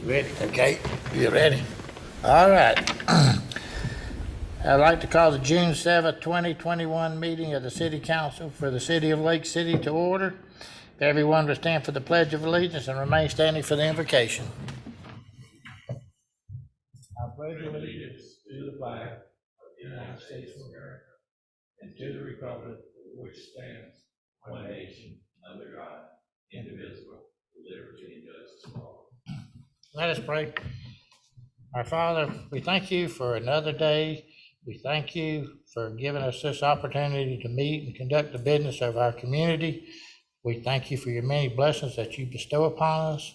Ready? Okay, you ready? All right. I'd like to call the June 7th, 2021 meeting of the City Council for the City of Lake City to order. If everyone would stand for the Pledge of Allegiance and remain standing for the invocation. I pledge allegiance to the flag of the United States of America and to the republic for which stands one nation under God, indivisible, with liberty and justice for all. Let us pray. Our Father, we thank you for another day. We thank you for giving us this opportunity to meet and conduct the business of our community. We thank you for your many blessings that you bestow upon us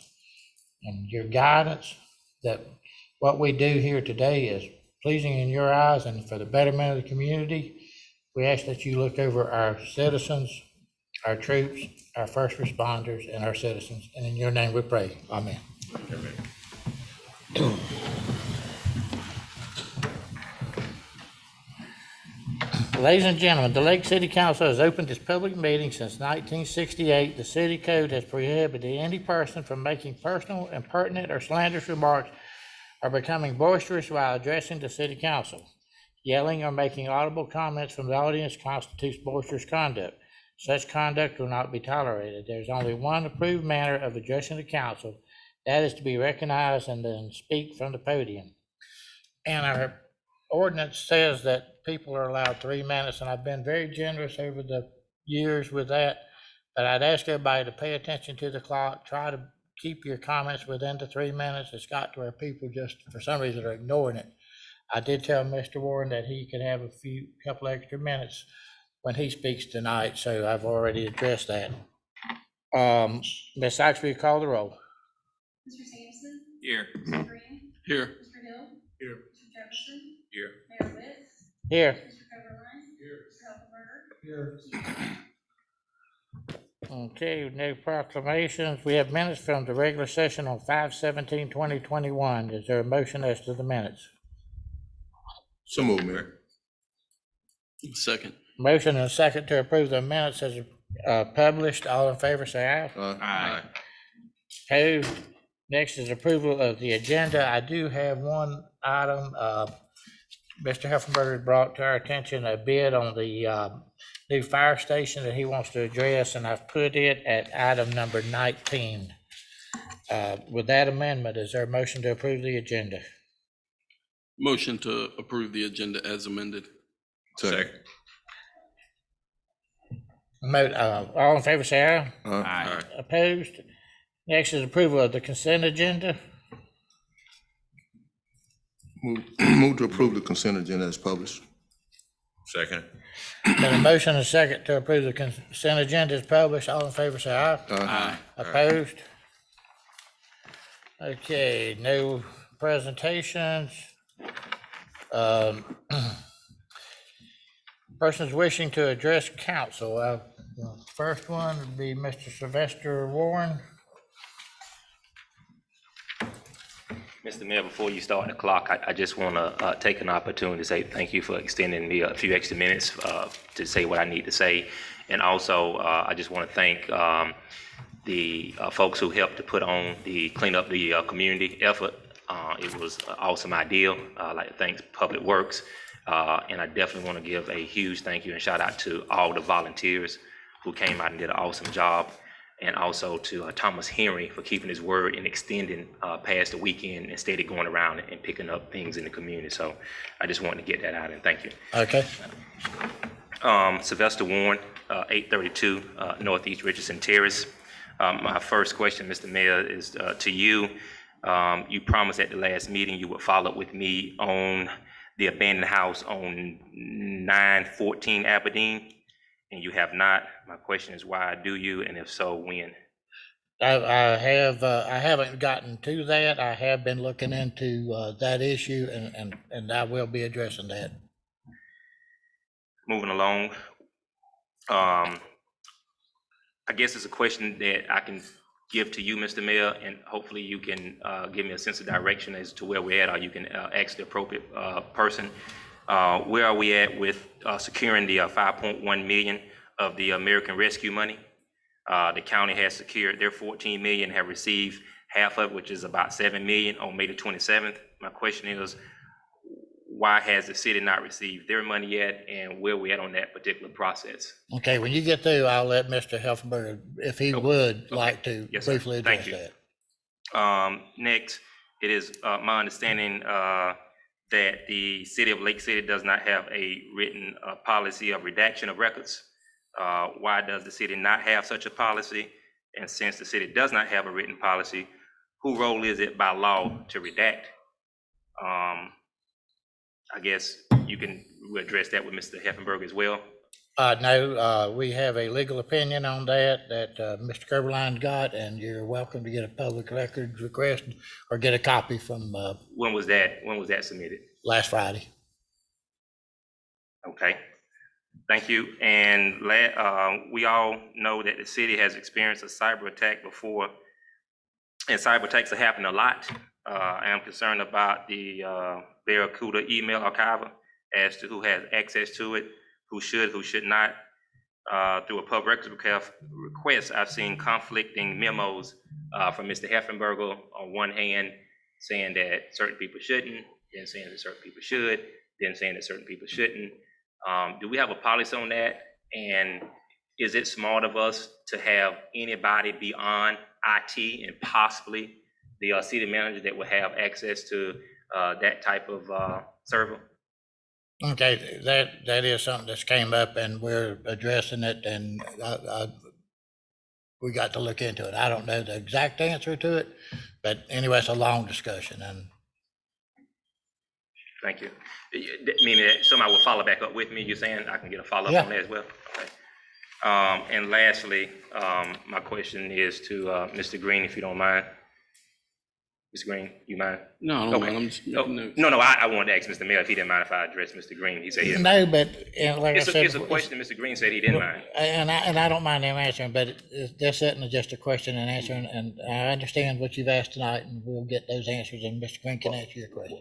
and your guidance, that what we do here today is pleasing in your eyes and for the betterment of the community. We ask that you look over our citizens, our troops, our first responders, and our citizens. And in your name we pray. Amen. Amen. Ladies and gentlemen, the Lake City Council has opened its public meeting since 1968. The city code has prohibited any person from making personal, impertinent, or slanderous remarks or becoming boisterous while addressing the city council. Yelling or making audible comments from the audience constitutes boisterous conduct. Such conduct will not be tolerated. There's only one approved manner of addressing the council. That is to be recognized and then speak from the podium. And our ordinance says that people are allowed 3 minutes, and I've been very generous over the years with that. But I'd ask everybody to pay attention to the clock, try to keep your comments within the 3 minutes. It's got to where people just, for some reason, are ignoring it. I did tell Mr. Warren that he could have a couple extra minutes when he speaks tonight, so I've already addressed that. Ms. Sykes, will you call the roll? Mr. Sampson? Here. Mr. Green? Here. Mr. Hill? Here. Mr. Jefferson? Here. Mayor Witt? Here. Mr. Coverline? Here. Mr. Huffenberger? Here. Okay, no proclamations. We have minutes from the regular session on 5/17/2021. Is there a motion as to the minutes? So moved, Mayor. Second. Motion and a second to approve the minutes as published. All in favor, say aye. Aye. Opposed? Next is approval of the agenda. I do have one item. Mr. Huffenberger brought to our attention a bid on the new fire station that he wants to address, and I've put it at item number 19. With that amendment, is there a motion to approve the agenda? Motion to approve the agenda as amended. Second. All in favor, say aye. Aye. Opposed? Next is approval of the consent agenda. Move to approve the consent agenda as published. Second. Been a motion and a second to approve the consent agenda as published. All in favor, say aye. Aye. Opposed? Okay, no presentations. Persons wishing to address council. The first one would be Mr. Sylvester Warren. Mr. Mayor, before you start the clock, I just want to take an opportunity to say thank you for extending me a few extra minutes to say what I need to say. And also, I just want to thank the folks who helped to put on the clean up the community effort. It was an awesome idea. I'd like to thank Public Works. And I definitely want to give a huge thank you and shout out to all the volunteers who came out and did an awesome job. And also to Thomas Henry for keeping his word and extending past the weekend instead of going around and picking up things in the community. So I just wanted to get that out and thank you. Okay. Sylvester Warren, 832 Northeast Richardson Terrace. My first question, Mr. Mayor, is to you. You promised at the last meeting you would follow up with me on the abandoned house on 914 Aberdeen. And you have not. My question is, why do you, and if so, when? I haven't gotten to that. I have been looking into that issue, and I will be addressing that. Moving along, I guess it's a question that I can give to you, Mr. Mayor, and hopefully you can give me a sense of direction as to where we're at, or you can ask the appropriate person. Where are we at with securing the 5.1 million of the American Rescue money? The county has secured their 14 million, have received half of it, which is about 7 million on May the 27th. My question is, why has the city not received their money yet, and where we at on that particular process? Okay, when you get through, I'll let Mr. Helfenberg, if he would like to Yes, sir. briefly Thank address you. that. Next, it is my understanding that the city of Lake City does not have a written policy of redaction of records. Why does the city not have such a policy? And since the city does not have a written policy, whose role is it by law to redact? I guess you can address that with Mr. Heffenberg as well. No, we have a legal opinion on that, Mr. Kerberline got, and you're welcome to get a public records request or get a copy from, When was that submitted? last Friday. Okay, thank you. And we all know that the city has experienced a cyber attack before, and cyber attacks are happening a lot. I am concerned about the Barracuda email archiver as to who has access to it, who should not. Through a public records request, I've seen conflicting memos from Mr. Heffenberger on one hand saying that certain people shouldn't, then saying that certain people should, then saying that certain people shouldn't. Do we have a policy on that? And is it smart of us to have anybody beyond IT and possibly the city manager that will have access to that type of server? Okay, that is something that's came up and we're addressing it, and we got to look into it. I don't know the exact answer to it, but anyway, it's a long discussion, and Thank you. Meaning that somebody will follow back up with me, you're saying I can get a follow-up Yeah. on that as well? Okay. And lastly, my question is to Mr. Green, if you don't mind. Mr. Green, you mind? No, I don't Okay. mind. I'm just making notes. No, I wanted to ask Mr. Mayor if he didn't mind if I address Mr. Green. He said he didn't. no, but like I It's said. a question Mr. Green said he didn't mind. And I don't mind them answering, but that's certainly just a question and answering, and I understand what you've asked tonight, and we'll get those answers, and Mr. Green can answer your question.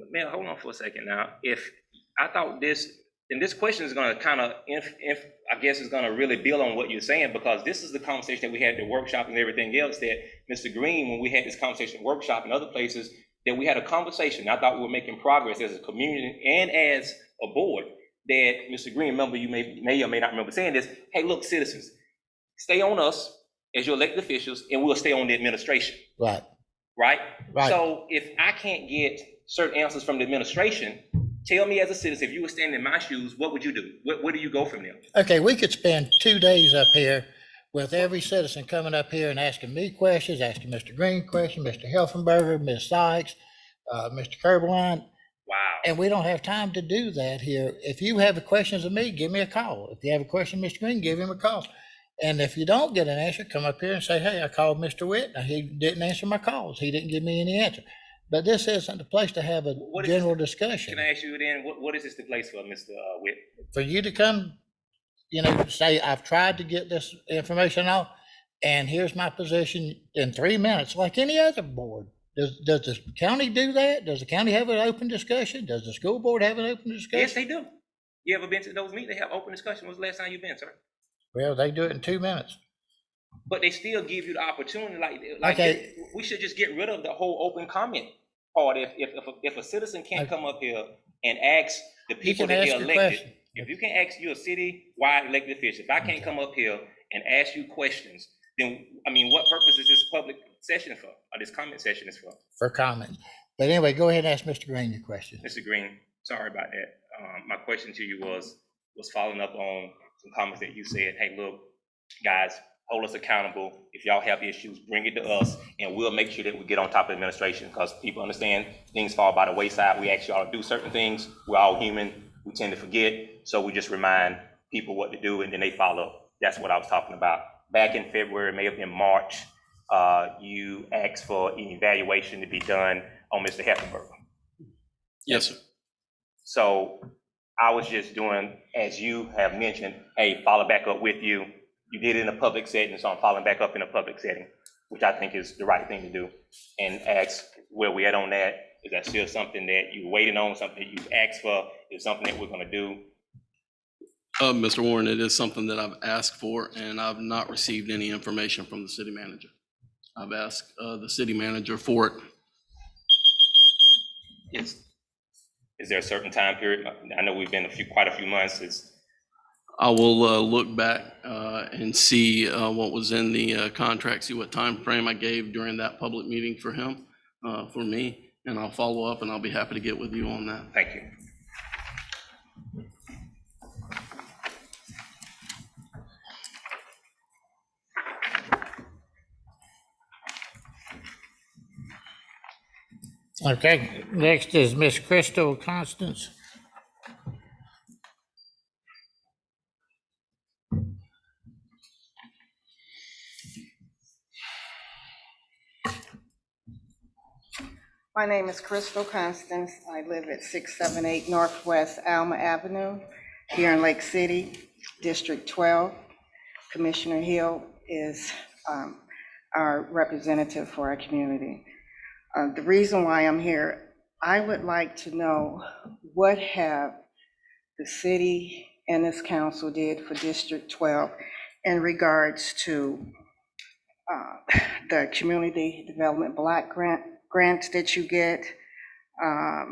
Mayor, hold on for a second now. If, I thought this question is gonna kind of, I guess is gonna really build on what you're saying, because this is the conversation that we had at the workshop and everything else that Mr. Green, when we had this conversation at workshop and other places, that we had a conversation. I thought we were making progress as a community and as a board, that Mr. Green, remember, you may or may not remember saying this, hey, look, citizens, stay on us as your elected officials, and we'll stay on the administration, Right, right? Right. So if I can't get certain answers from the administration, tell me as a citizen, if you were standing in my shoes, what would you do? Where do you go from there? okay, we could spend 2 days up here with every citizen coming up here and asking me questions, asking Mr. Green questions, Mr. Helfenberger, Ms. Sykes, Mr. Kerberline, Wow. and we don't have time to do that here. If you have questions of me, give me a call. If you have a question, Mr. Green, give him a call. And if you don't get an answer, come up here and say, hey, I called Mr. Witt, and he didn't answer my calls. He didn't give me any answer. But this isn't the place to have a What is general this- discussion. Can I ask you then, what is this the place for, Mr. Witt? For you to come, say, I've tried to get this information out, and here's my position in 3 minutes, like any other board. Does the county do that? Does the county have an open discussion? Does the school board have an open Yes, discussion? they do. You ever been to those meetings? They have open discussion. When's the last time you've been, sir? Well, they do it in 2 minutes. But they still give you the opportunity, like Okay. we should just get rid of the whole open comment part. If a citizen can't come up here and ask the people can that ask they're your elected, question. if you can ask you a city-wide elected official, if I can't come up here and ask you questions, then, I mean, what purpose is this public session for, or this comment session is for? For comment. But anyway, go ahead and ask Mr. Green your question. Mr. Green, sorry about that. My question to you was following up on some comments that you said, hey, look, guys, hold us accountable. If y'all have issues, bring it to us, and we'll make sure that we get on top of administration, because people understand things fall by the wayside. We ask y'all to do certain things. We're all human. We tend to forget. So we just remind people what to do, and then they follow. That's what I was talking about. Back in February, may have been March, you asked for an evaluation to be done on Mr. Heffenberger. Yes, sir. So I was just doing, as you have mentioned, hey, follow back up with you. You did it in a public setting, so I'm following back up in a public setting, which I think is the right thing to do. And ask where we at on that. Is that still something that you're waiting on, something that you've asked for? Is something that we're gonna do? Mr. Warren, it is something that I've asked for, and I've not received any information from the city manager. I've asked the city manager for it. Is there a certain time period? I know we've been quite a few months. I will look back and see what was in the contract, see what time frame I gave during that public meeting for him, for me, and I'll follow up, and I'll be happy to get with you on that. Thank you. Okay, next is Miss Crystal Constance. My name is Crystal Constance. I live at 678 Northwest Alma Avenue here in Lake City, District 12. Commissioner Hill is our representative for our community. The reason why I'm here, I would like to know what have the city and this council did for District 12 in regards to the Community Development Block grants that you get for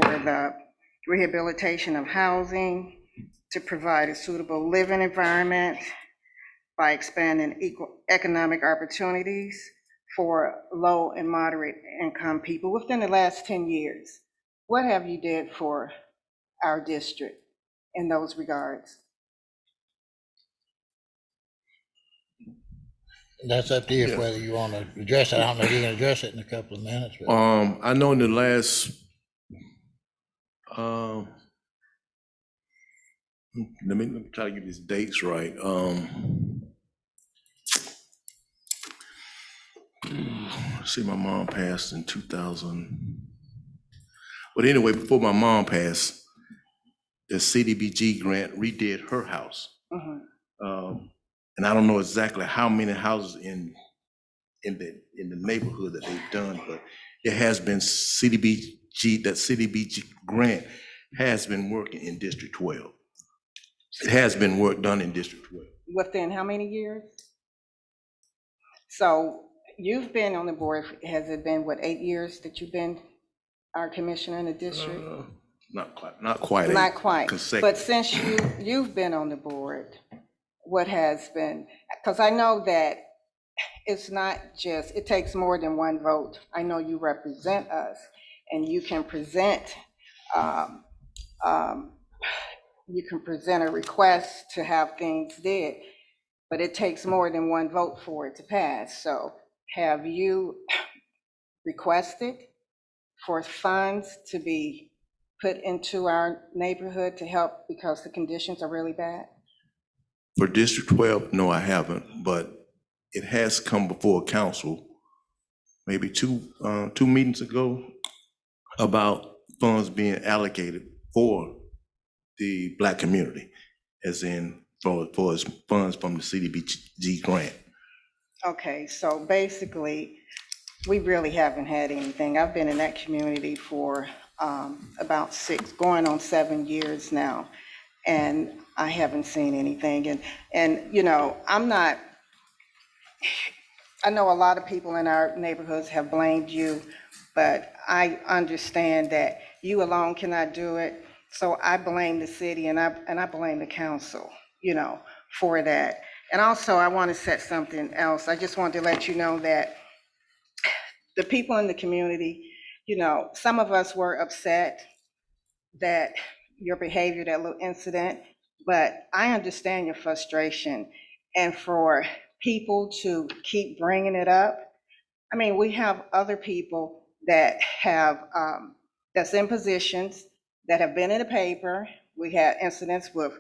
the rehabilitation of housing, to provide a suitable living environment by expanding equal economic opportunities for low and moderate income people within the last 10 years. What have you did for our district in those regards? That's up to you whether you want to address it. I don't know if you're going to address it in a couple of minutes. But I know in the last, let me try to get these dates right. See, my mom passed in 2000. But anyway, before my mom passed, the CDBG grant redid her house. And I don't know exactly how many houses in the neighborhood that they've done, but it has been that CDBG grant has been working in District 12. It has been work done in District 12. Within how many years? So you've been on the board, has it been, what, 8 years that you've been our commissioner in the district? Not quite. Not quite, consecutive. but since you've been on the board, what has been, because I know that it's not just, it takes more than one vote. I know you represent us and you can present a request to have things did, but it takes more than one vote for it to pass. So have you requested for funds to be put into our neighborhood to help because the conditions are really bad? For District 12, no, I haven't, but it has come before council maybe two meetings ago about funds being allocated for the Black community, as in for funds from the CDBG grant. Okay, so basically, we really haven't had anything. I've been in that community for about going on 7 years now, and I haven't seen anything. And you know, I know a lot of people in our neighborhoods have blamed you, but I understand that you alone cannot do it. So I blame the city and I blame the council, you know, for that. And also I want to set something else. I just want to let you know that the people in the community, you know, some of us were upset that your behavior, that little incident, but I understand your frustration. And for people to keep bringing it up, I mean, we have other people that have, that's in positions that have been in the paper. We had incidents with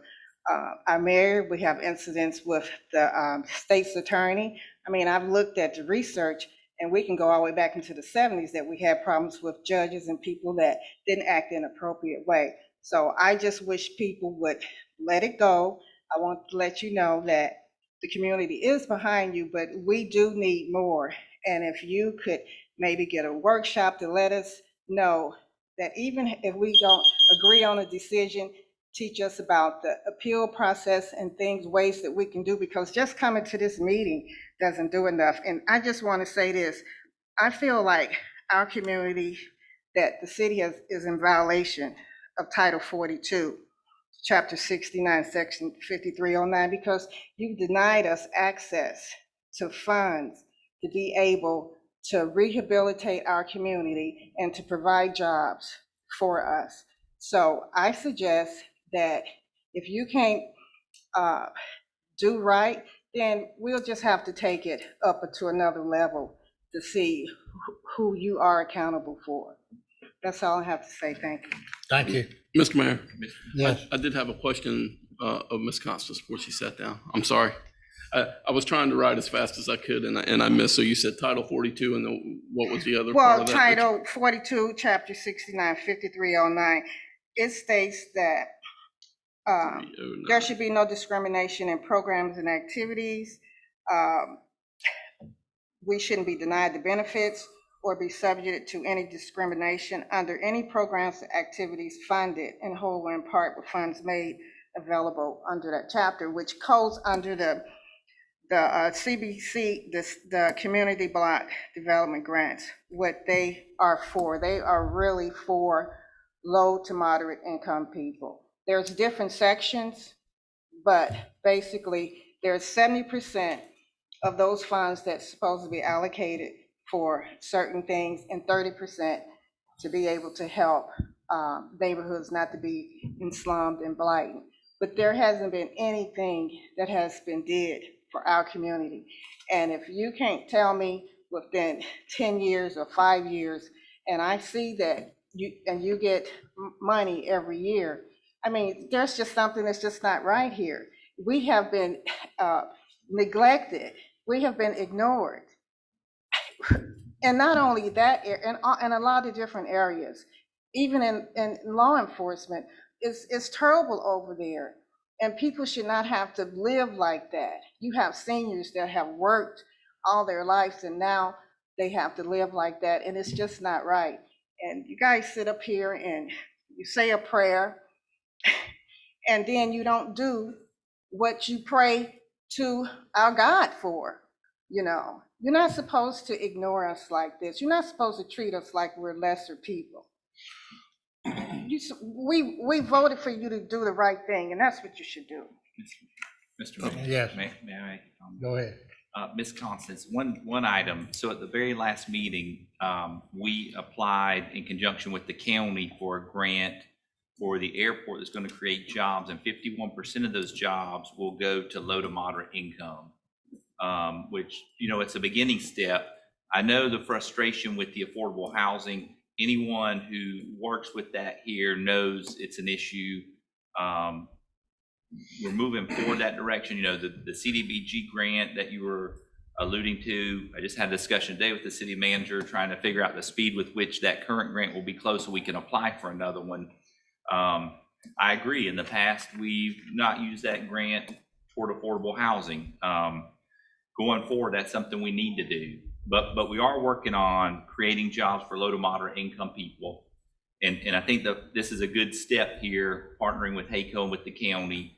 our mayor, we have incidents with the state's attorney. I mean, I've looked at the research and we can go all the way back into the 70s that we had problems with judges and people that didn't act in an appropriate way. So I just wish people would let it go. I want to let you know that the community is behind you, but we do need more. And if you could maybe get a workshop to let us know that even if we don't agree on a decision, teach us about the appeal process and things, ways that we can do, because just coming to this meeting doesn't do enough. And I just want to say this, I feel like our community, that the city is in violation of Title 42, Chapter 69, Section 5309, because you denied us access to funds to be able to rehabilitate our community and to provide jobs for us. So I suggest that if you can't do right, then we'll just have to take it up to another level to see who you are accountable for. That's all I have to say. Thank you. Thank you. Mr. Mayor, Yes. I did have a question of Ms. Constance before she sat down. I'm sorry. I was trying to write as fast as I could and I missed. So you said Title 42 and what was the other part Well, of that? Title 42, Chapter 69, 5309, it states that there should be no discrimination in programs and activities. We shouldn't be denied the benefits or be subject to any discrimination under any programs or activities funded in whole or in part with funds made available under that chapter, which goes under the CBC, the Community Block Development Grants. What they are for, they are really for low to moderate income people. There's different sections, but basically there's 70% of those funds that's supposed to be allocated for certain things and 30% to be able to help neighborhoods not to be enslummed and blighted. But there hasn't been anything that has been did for our community. And if you can't tell me within 10 years or 5 years, and I see that you get money every year, I mean, there's just something that's just not right here. We have been neglected. We have been ignored. And not only that, in a lot of different areas, even in law enforcement, it's terrible over there. And people should not have to live like that. You have seniors that have worked all their lives and now they have to live like that, and it's just not right. And you guys sit up here and you say a prayer and then you don't do what you pray to our God for. You know, you're not supposed to ignore us like this. You're not supposed to treat us like we're lesser people. We voted for you to do the right thing, and that's what you should do. Mr. Mayor. Yes. May I? Go ahead. Ms. Constance, one item. So at the very last meeting, we applied in conjunction with the county for a grant for the airport that's going to create jobs, and 51% of those jobs will go to low to moderate income, which, you know, it's a beginning step. I know the frustration with the affordable housing. Anyone who works with that here knows it's an issue. We're moving forward that direction. You know, the CDBG grant that you were alluding to, I just had a discussion today with the city manager trying to figure out the speed with which that current grant will be closed so we can apply for another one. I agree. In the past, we've not used that grant toward affordable housing. Going forward, that's something we need to do. But we are working on creating jobs for low to moderate income people. And I think that this is a good step here, partnering with HACO and with the county,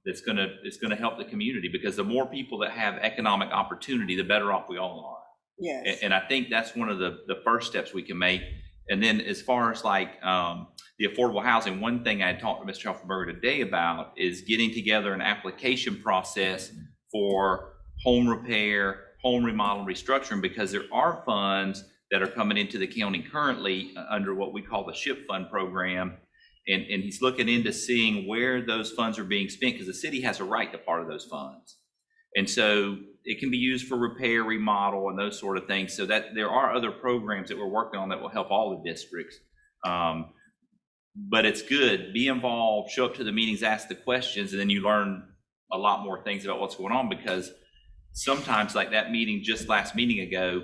that's gonna help the community, because the more people that have economic opportunity, the better off we all are. Yes. And I think that's one of the first steps we can make. And then as far as like the affordable housing, one thing I talked to Mr. Schaufenberger today about is getting together an application process for home repair, home remodel, restructuring, because there are funds that are coming into the county currently under what we call the SHIP fund program. And he's looking into seeing where those funds are being spent, because the city has a right to part of those funds. And so it can be used for repair, remodel, and those sort of things. So that there are other programs that we're working on that will help all the districts. But it's good, be involved, show up to the meetings, ask the questions, and then you learn a lot more things about what's going on, because sometimes, like that meeting just last meeting ago,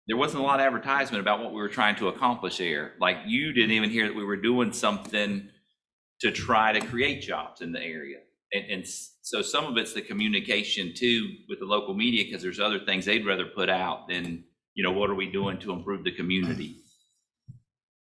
there wasn't a lot of advertisement about what we were trying to accomplish there. Like, you didn't even hear that we were doing something to try to create jobs in the area. And so some of it's the communication too with the local media, because there's other things they'd rather put out than, you know, what are we doing to improve the community?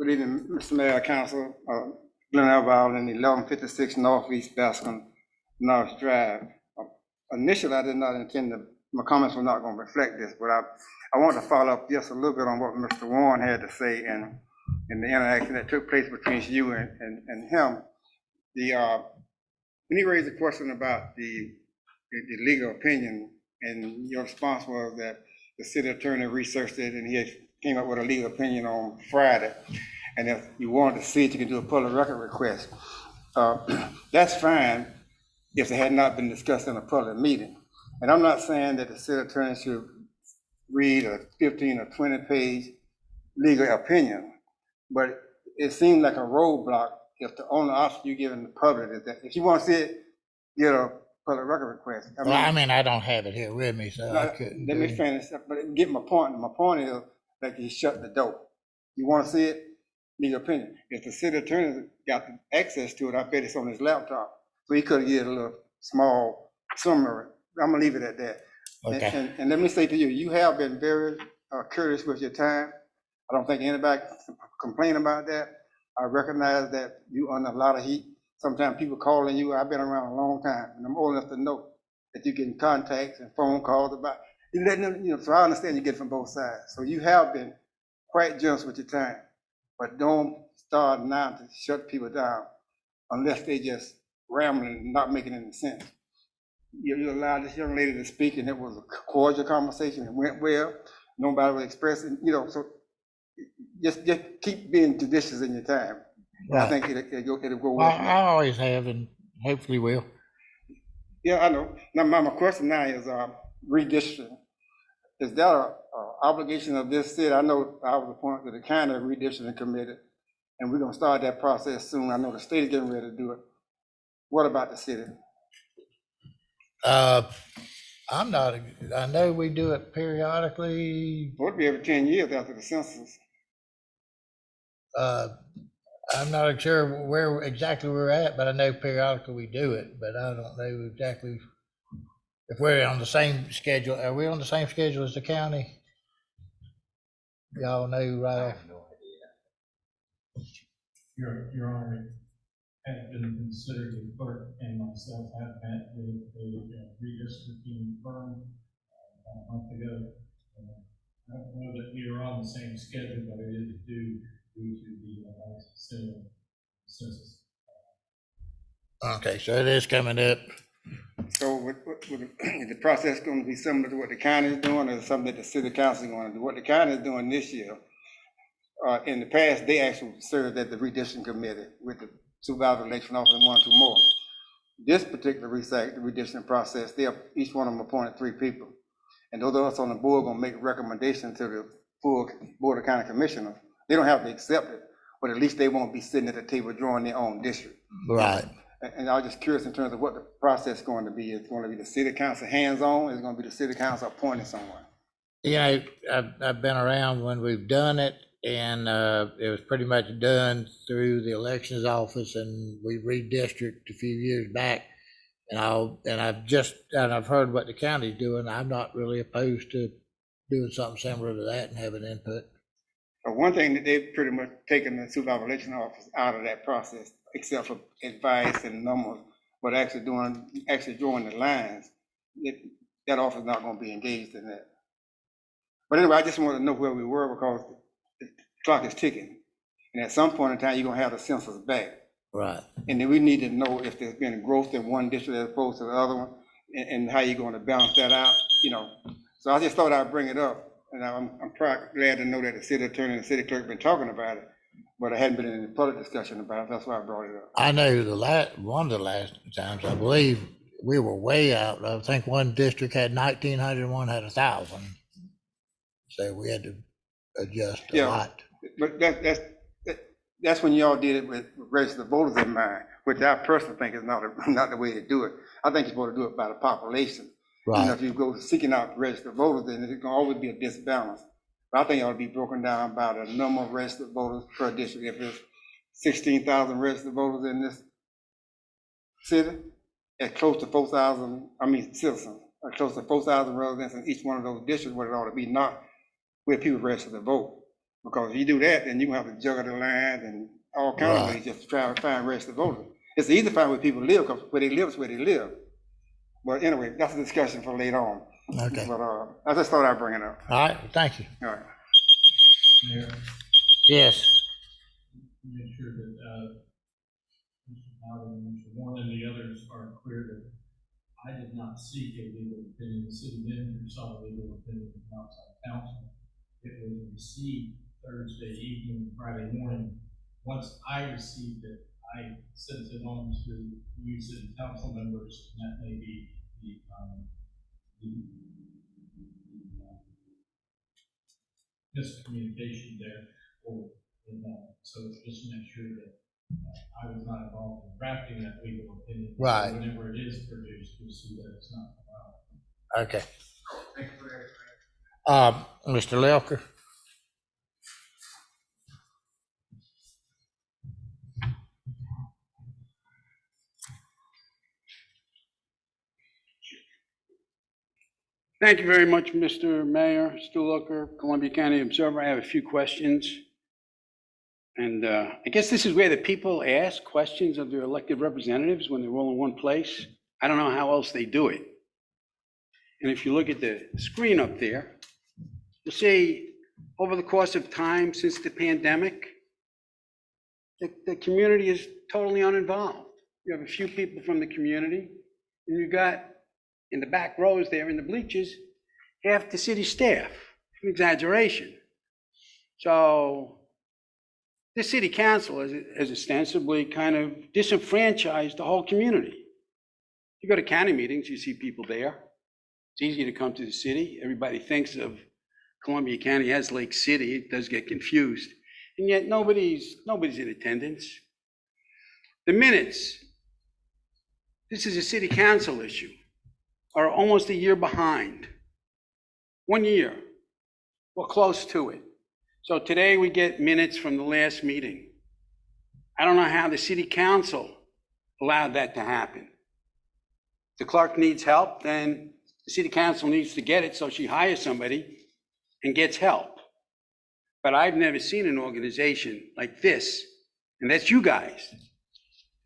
Good evening, Mr. Mayor, Council, Glenn Elval in 1156 Northeast Bascom, North Drive. Initially, I did not intend to, my comments were not going to reflect this, but I want to follow up just a little bit on what Mr. Warren had to say and the interaction that took place between you and him. When he raised the question about the legal opinion, and your response was that the city attorney researched it and he had came up with a legal opinion on Friday. And if you wanted to see it, you can do a public record request. That's fine if it had not been discussed in a public meeting. And I'm not saying that the city attorney should read a 15 or 20-page legal opinion, but it seemed like a roadblock if the only option you give in the public is that if you want to see it, get a public record request. Well, I mean, I don't have it here with me, so I couldn't. Let me finish, but get my point. My point is that you shut the door. You want to see it, legal opinion. If the city attorney got access to it, I bet it's on his laptop. So he could get a little small summary. I'm gonna leave it at that. Okay. And let me say to you, you have been very courteous with your time. I don't think anybody can complain about that. I recognize that you under a lot of heat. Sometimes people calling you, I've been around a long time, and I'm old enough to know that you get contacts and phone calls about, you letting them, you know, so I understand you get it from both sides. So you have been quite generous with your time, but don't start now to shut people down unless they just rambling and not making any sense. You allowed this young lady to speak, and it was a cordial conversation. It went well. Nobody was expressing, you know, so just keep being judicious in your time. I think it'll go well. I always have, and hopefully will. Yeah, I know. Now, my question now is redistricting. Is that a obligation of this city? I know I was appointed to the county redistricting committee, and we're gonna start that process soon. I know the state is getting ready to do it. What about the city? I'm not, I know we do it periodically. It would be every 10 years after the census. I'm not sure where exactly we're at, but I know periodically we do it, but I don't know exactly if we're on the same schedule. Are we on the same schedule as the county? Y'all know right off. Your Honor, have been considered, the clerk and myself have met with a redistricting firm a month ago. I don't know that we are on the same schedule, but it is due to the census. Okay, so it is coming up. So is the process going to be similar to what the county is doing, or something that the city council is going to do? What the county is doing this year, in the past, they actually served at the redistricting committee with the supervisor election officer and 1 or 2 more. This particular redistricting process, each one of them appointed 3 people. And those of us on the board are going to make a recommendation to the full board of county commissioners. They don't have to accept it, but at least they won't be sitting at the table drawing their own district. Right. And I was just curious in terms of what the process is going to be. It's going to be the city council hands-on, it's going to be the city council appointing someone. You know, I've been around when we've done it, and it was pretty much done through the elections office, and we redistricted a few years back. And I've heard what the county's doing. I'm not really opposed to doing something similar to that and having input. But one thing that they've pretty much taken the supervisor election office out of that process, except for advice and numbers, but actually drawing the lines, that office is not going to be engaged in that. But anyway, I just want to know where we were, because the clock is ticking. And at some point in time, you're going to have the census back. Right. And then we need to know if there's been growth in one district as opposed to the other one, and how you're going to balance that out, you know. So I just thought I'd bring it up. And I'm glad to know that the city attorney and the city clerk have been talking about it, but I hadn't been in any public discussion about it. That's why I brought it up. I know one of the last times, I believe, we were way out. I think one district had 1,900, one had 1,000. So we had to adjust a lot. But that's when y'all did it with registered voters in mind, which I personally think is not the way to do it. I think you're supposed to do it by the population. Right. You know, if you go seeking out registered voters, then there's gonna always be a disbalance. But I think it ought to be broken down by the number of registered voters per district. If there's 16,000 registered voters in this city, at close to 4,000, citizens, or close to 4,000 residents in each one of those districts, where it ought to be, not where people register to vote. Because if you do that, then you gonna have to juggle the lines and all kinds of Right. ways just to try to find registered voters. It's easy to find where people live, because where they live is where they live. But anyway, that's a discussion for later on. Okay. But, I just thought I'd bring it up. All right, thank you. All right. Mayor, Yes. make sure that, Mr. Howard and Mr. Warren and the others are clear that I did not seek a legal opinion. The city manager saw a legal opinion from outside counsel. It was received Thursday evening, Friday morning. Once I received it, I sent it on to you city council members, and that may be the miscommunication there, so just make sure that I was not involved in drafting that legal opinion. So Right. whenever it is produced, you'll see that it's not allowed. Okay. Mr. Lelker? Thank you very much, Mr. Mayor, Stu Looker, Columbia County Observer. I have a few questions. And I guess this is where the people ask questions of their elected representatives when they're all in one place. I don't know how else they do it. And if you look at the screen up there, you'll see over the course of time since the pandemic, the community is totally uninvolved. You have a few people from the community, and you got in the back rows there in the bleachers, half the city staff, an exaggeration. So the city council has ostensibly kind of disenfranchised the whole community. You go to county meetings, you see people there. It's easy to come to the city. Everybody thinks of Columbia County as Lake City. It does get confused. And yet nobody's in attendance. The minutes, this is a city council issue, are almost a year behind. 1 year, or close to it. So today we get minutes from the last meeting. I don't know how the city council allowed that to happen. If the clerk needs help, then the city council needs to get it, so she hires somebody and gets help. But I've never seen an organization like this, and that's you guys.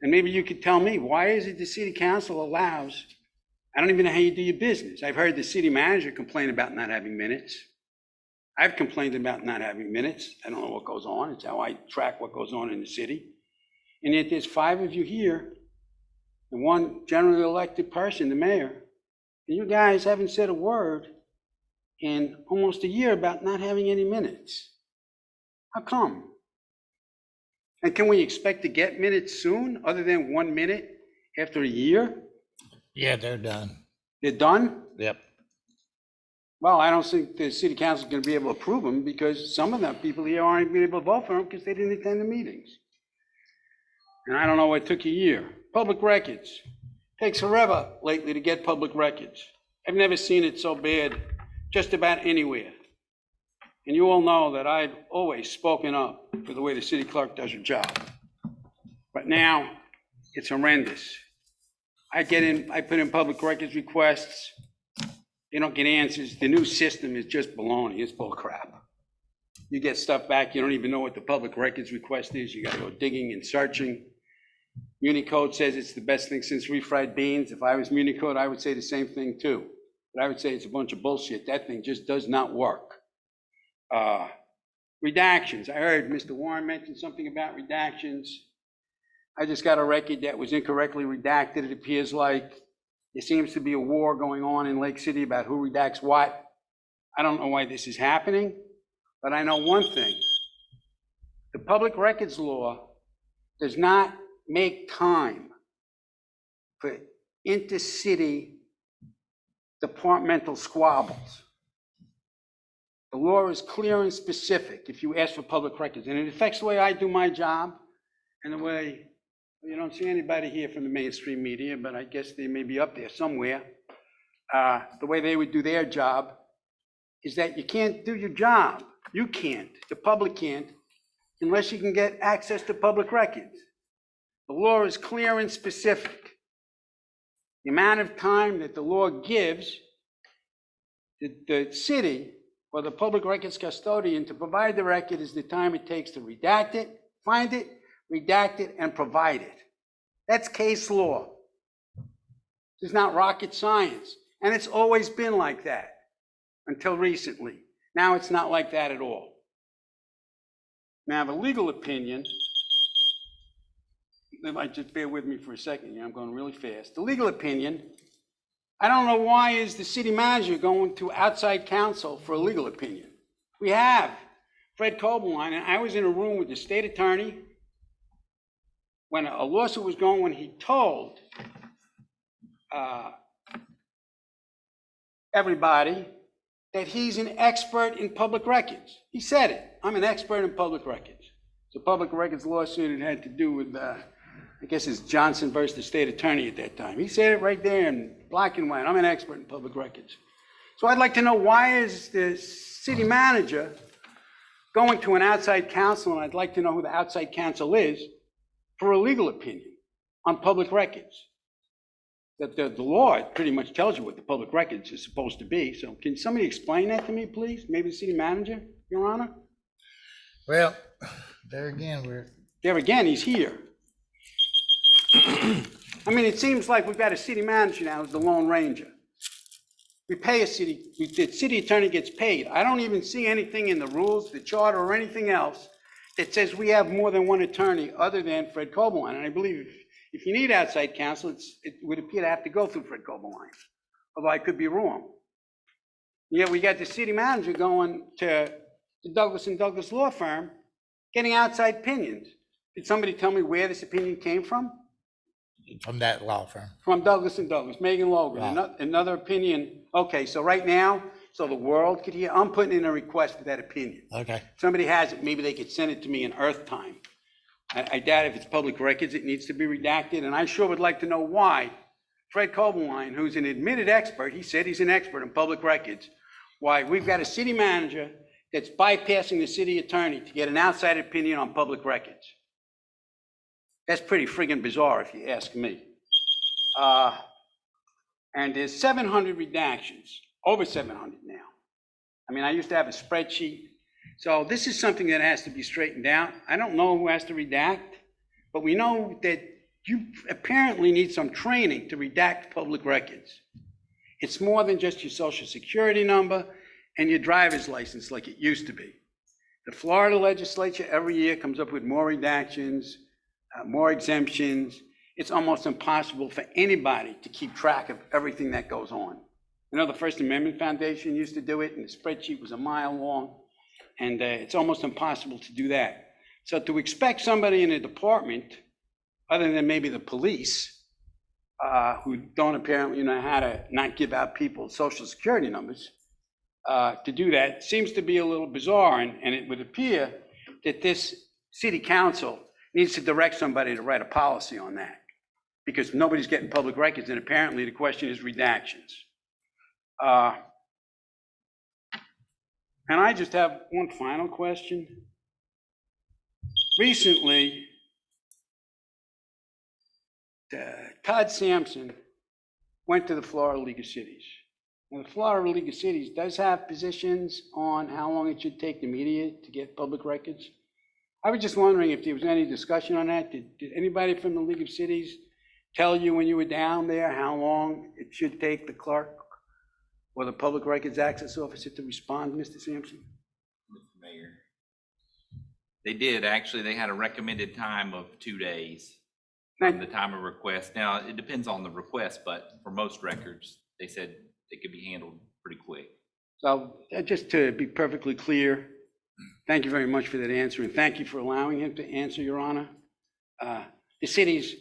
And maybe you could tell me, why is it the city council allows, I don't even know how you do your business. I've heard the city manager complain about not having minutes. I've complained about not having minutes. I don't know what goes on. It's how I track what goes on in the city. And yet there's 5 of you here, and 1 generally elected person, the mayor, and you guys haven't said a word in almost a year about not having any minutes. How come? And can we expect to get minutes soon, other than 1 minute after a year? Yeah, they're done. They're done? Yep. Well, I don't think the city council is going to be able to approve them, because some of the people here aren't going to be able to vote for them because they didn't attend the meetings. And I don't know, it took a year. Public records. Takes forever lately to get public records. I've never seen it so bad just about anywhere. And you all know that I've always spoken up for the way the city clerk does her job. But now it's horrendous. I put in public records requests. They don't get answers. The new system is just baloney. It's bull crap. You get stuff back, you don't even know what the public records request is. You gotta go digging and searching. Unicode says it's the best thing since refried beans. If I was Unicode, I would say the same thing too. But I would say it's a bunch of bullshit. That thing just does not work. Redactions. I heard Mr. Warren mention something about redactions. I just got a record that was incorrectly redacted. It appears like there seems to be a war going on in Lake City about who redacts what. I don't know why this is happening, but I know one thing. The public records law does not make time for intercity departmental squabbles. The law is clear and specific if you ask for public records, and it affects the way I do my job and the way, you don't see anybody here from the mainstream media, but I guess they may be up there somewhere. The way they would do their job is that you can't do your job. You can't, the public can't, unless you can get access to public records. The law is clear and specific. The amount of time that the law gives the city for the public records custodian to provide the record is the time it takes to redact it, find it, redact it, and provide it. That's case law. It's not rocket science. And it's always been like that until recently. Now it's not like that at all. Now, I have a legal opinion. If I just bear with me for a second here, I'm going really fast. The legal opinion, I don't know why is the city manager going to outside counsel for a legal opinion. We have Fred Koberlein, and I was in a room with the state attorney when a lawsuit was going, when he told everybody that he's an expert in public records. He said it. I'm an expert in public records. It's a public records lawsuit. It had to do with, I guess it's Johnson versus the state attorney at that time. He said it right there in black and white. I'm an expert in public records. So I'd like to know, why is the city manager going to an outside counsel, and I'd like to know who the outside counsel is, for a legal opinion on public records? That the law pretty much tells you what the public records is supposed to be. So can somebody explain that to me, please? Maybe the city manager, Your Honor? Well, there again, He's here. I mean, it seems like we've got a city manager now who's the Lone Ranger. We pay the city attorney gets paid. I don't even see anything in the rules, the charter, or anything else that says we have more than one attorney other than Fred Koberlein. And I believe if you need outside counsel, it would appear to have to go through Fred Koberlein, although I could be wrong. Yet we got the city manager going to the Douglas & Douglas law firm, getting outside opinions. Did somebody tell me where this opinion came from? from that law firm. From Douglas & Douglas, Megan Logan, Right. another opinion. Okay, so right now, so the world could hear, I'm putting in a request for that opinion. Okay. Somebody has it, maybe they could send it to me in Earth time. I doubt if it's public records, it needs to be redacted, and I sure would like to know why Fred Koberlein, who's an admitted expert, he said he's an expert in public records, why we've got a city manager that's bypassing the city attorney to get an outside opinion on public records. That's pretty friggin' bizarre, if you ask me. And there's 700 redactions, over 700 now. I mean, I used to have a spreadsheet. So this is something that has to be straightened out. I don't know who has to redact, but we know that you apparently need some training to redact public records. It's more than just your social security number and your driver's license like it used to be. The Florida legislature every year comes up with more redactions, more exemptions. It's almost impossible for anybody to keep track of everything that goes on. I know the First Amendment Foundation used to do it, and the spreadsheet was a mile long, and it's almost impossible to do that. So to expect somebody in a department, other than maybe the police, who don't apparently know how to not give out people's social security numbers, to do that seems to be a little bizarre, and it would appear that this city council needs to direct somebody to write a policy on that, because nobody's getting public records, and apparently the question is redactions. And I just have one final question. Recently, Todd Sampson went to the Florida League of Cities. Now, the Florida League of Cities does have positions on how long it should take the media to get public records. I was just wondering if there was any discussion on that. Did anybody from the League of Cities tell you when you were down there how long it should take the clerk or the Public Records Access Officer to respond, Mr. Sampson? Mr. Mayor. They did, actually. They had a recommended time of 2 days from the time of request. Now, it depends on the request, but for most records, they said it could be handled pretty quick. So just to be perfectly clear, thank you very much for that answer, and thank you for allowing him to answer, Your Honor. The city's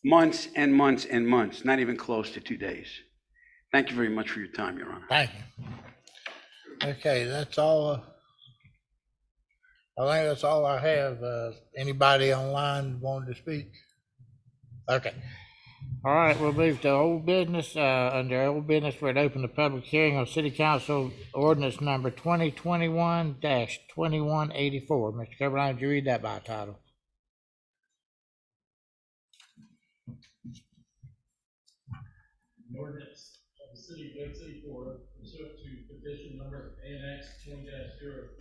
months and months and months, not even close to 2 days. Thank you very much for your time, Your Honor. Thank you. Okay, that's all. I think that's all I have. Anybody online wanted to speak? Okay. All right, we'll move to old business. Under old business, we're to open the public hearing on City Council Ordinance Number 2021-2184. Mr. Koberlein, would you read that by title? Ordinance of the City of Lake City, Florida, pursuant to petition number ANX 20-03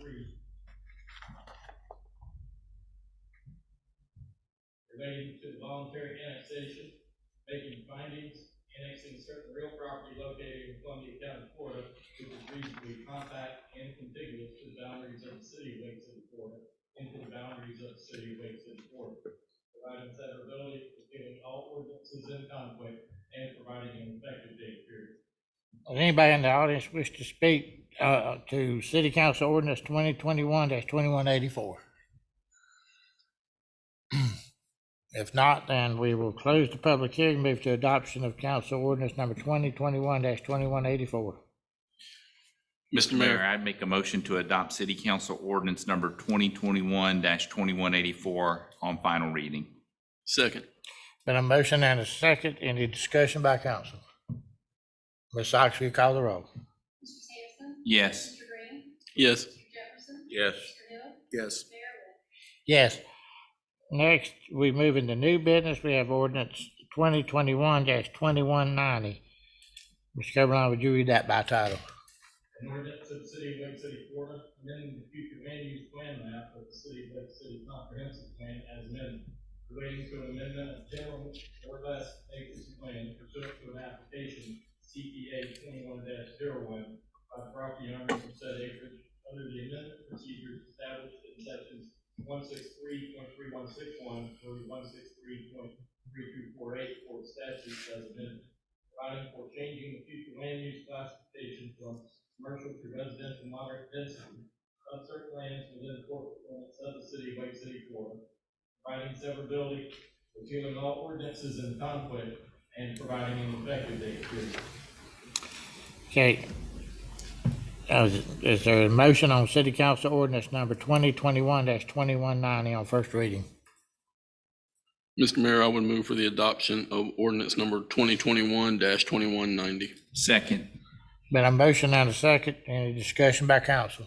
relating to the voluntary annexation, making findings, annexing certain real property located in Columbia County, Florida, which is reasonably compact and contiguous to the boundaries of the city of Lake City, Florida, into the boundaries of the city of Lake City, Florida, providing severability, repealing all ordinances in conflict, and providing an effective date period. Does anybody in the audience wish to speak to City Council Ordinance 2021-2184? If not, then we will close the public hearing, move to adoption of Council Ordinance number 2021-2184. Mr. Mayor, Mayor, I'd make a motion to adopt City Council Ordinance number 2021-2184 on final reading. second. Been a motion and a second. Any discussion by council? Ms. Sykes, will you call the roll? Mr. Sampson? Yes. Mr. Green? Yes. Mr. Jefferson? Yes. Mr. Hill? Yes. Mayor Webb? Yes. Next, we move into new business. We have ordinance 2021-2190. Mr. Coberline, would you read that by title? An ordinance of the city of Lake City, Florida, amending the future land use plan map of the city of Lake City comprehensive plan as amended, relating to an amendment of general or less acres plan pursuant to an application CPA 21-01 by property owners of said acreage under the amendment procedures established in sections 163.3161 through 163.3248 for the statutes as amended, providing for changing the future land use classification from commercial to residential moderate density of certain lands within the corporate limits of the city of Lake City, Florida, providing severability, repealing all ordinances in conflict, and providing an effective date period. Okay. Is there a motion on City Council Ordinance number 2021-2190 on first reading? Mr. Mayor, I would move for the adoption of ordinance number 2021-2190. Second. Been a motion and a second. Any discussion by council?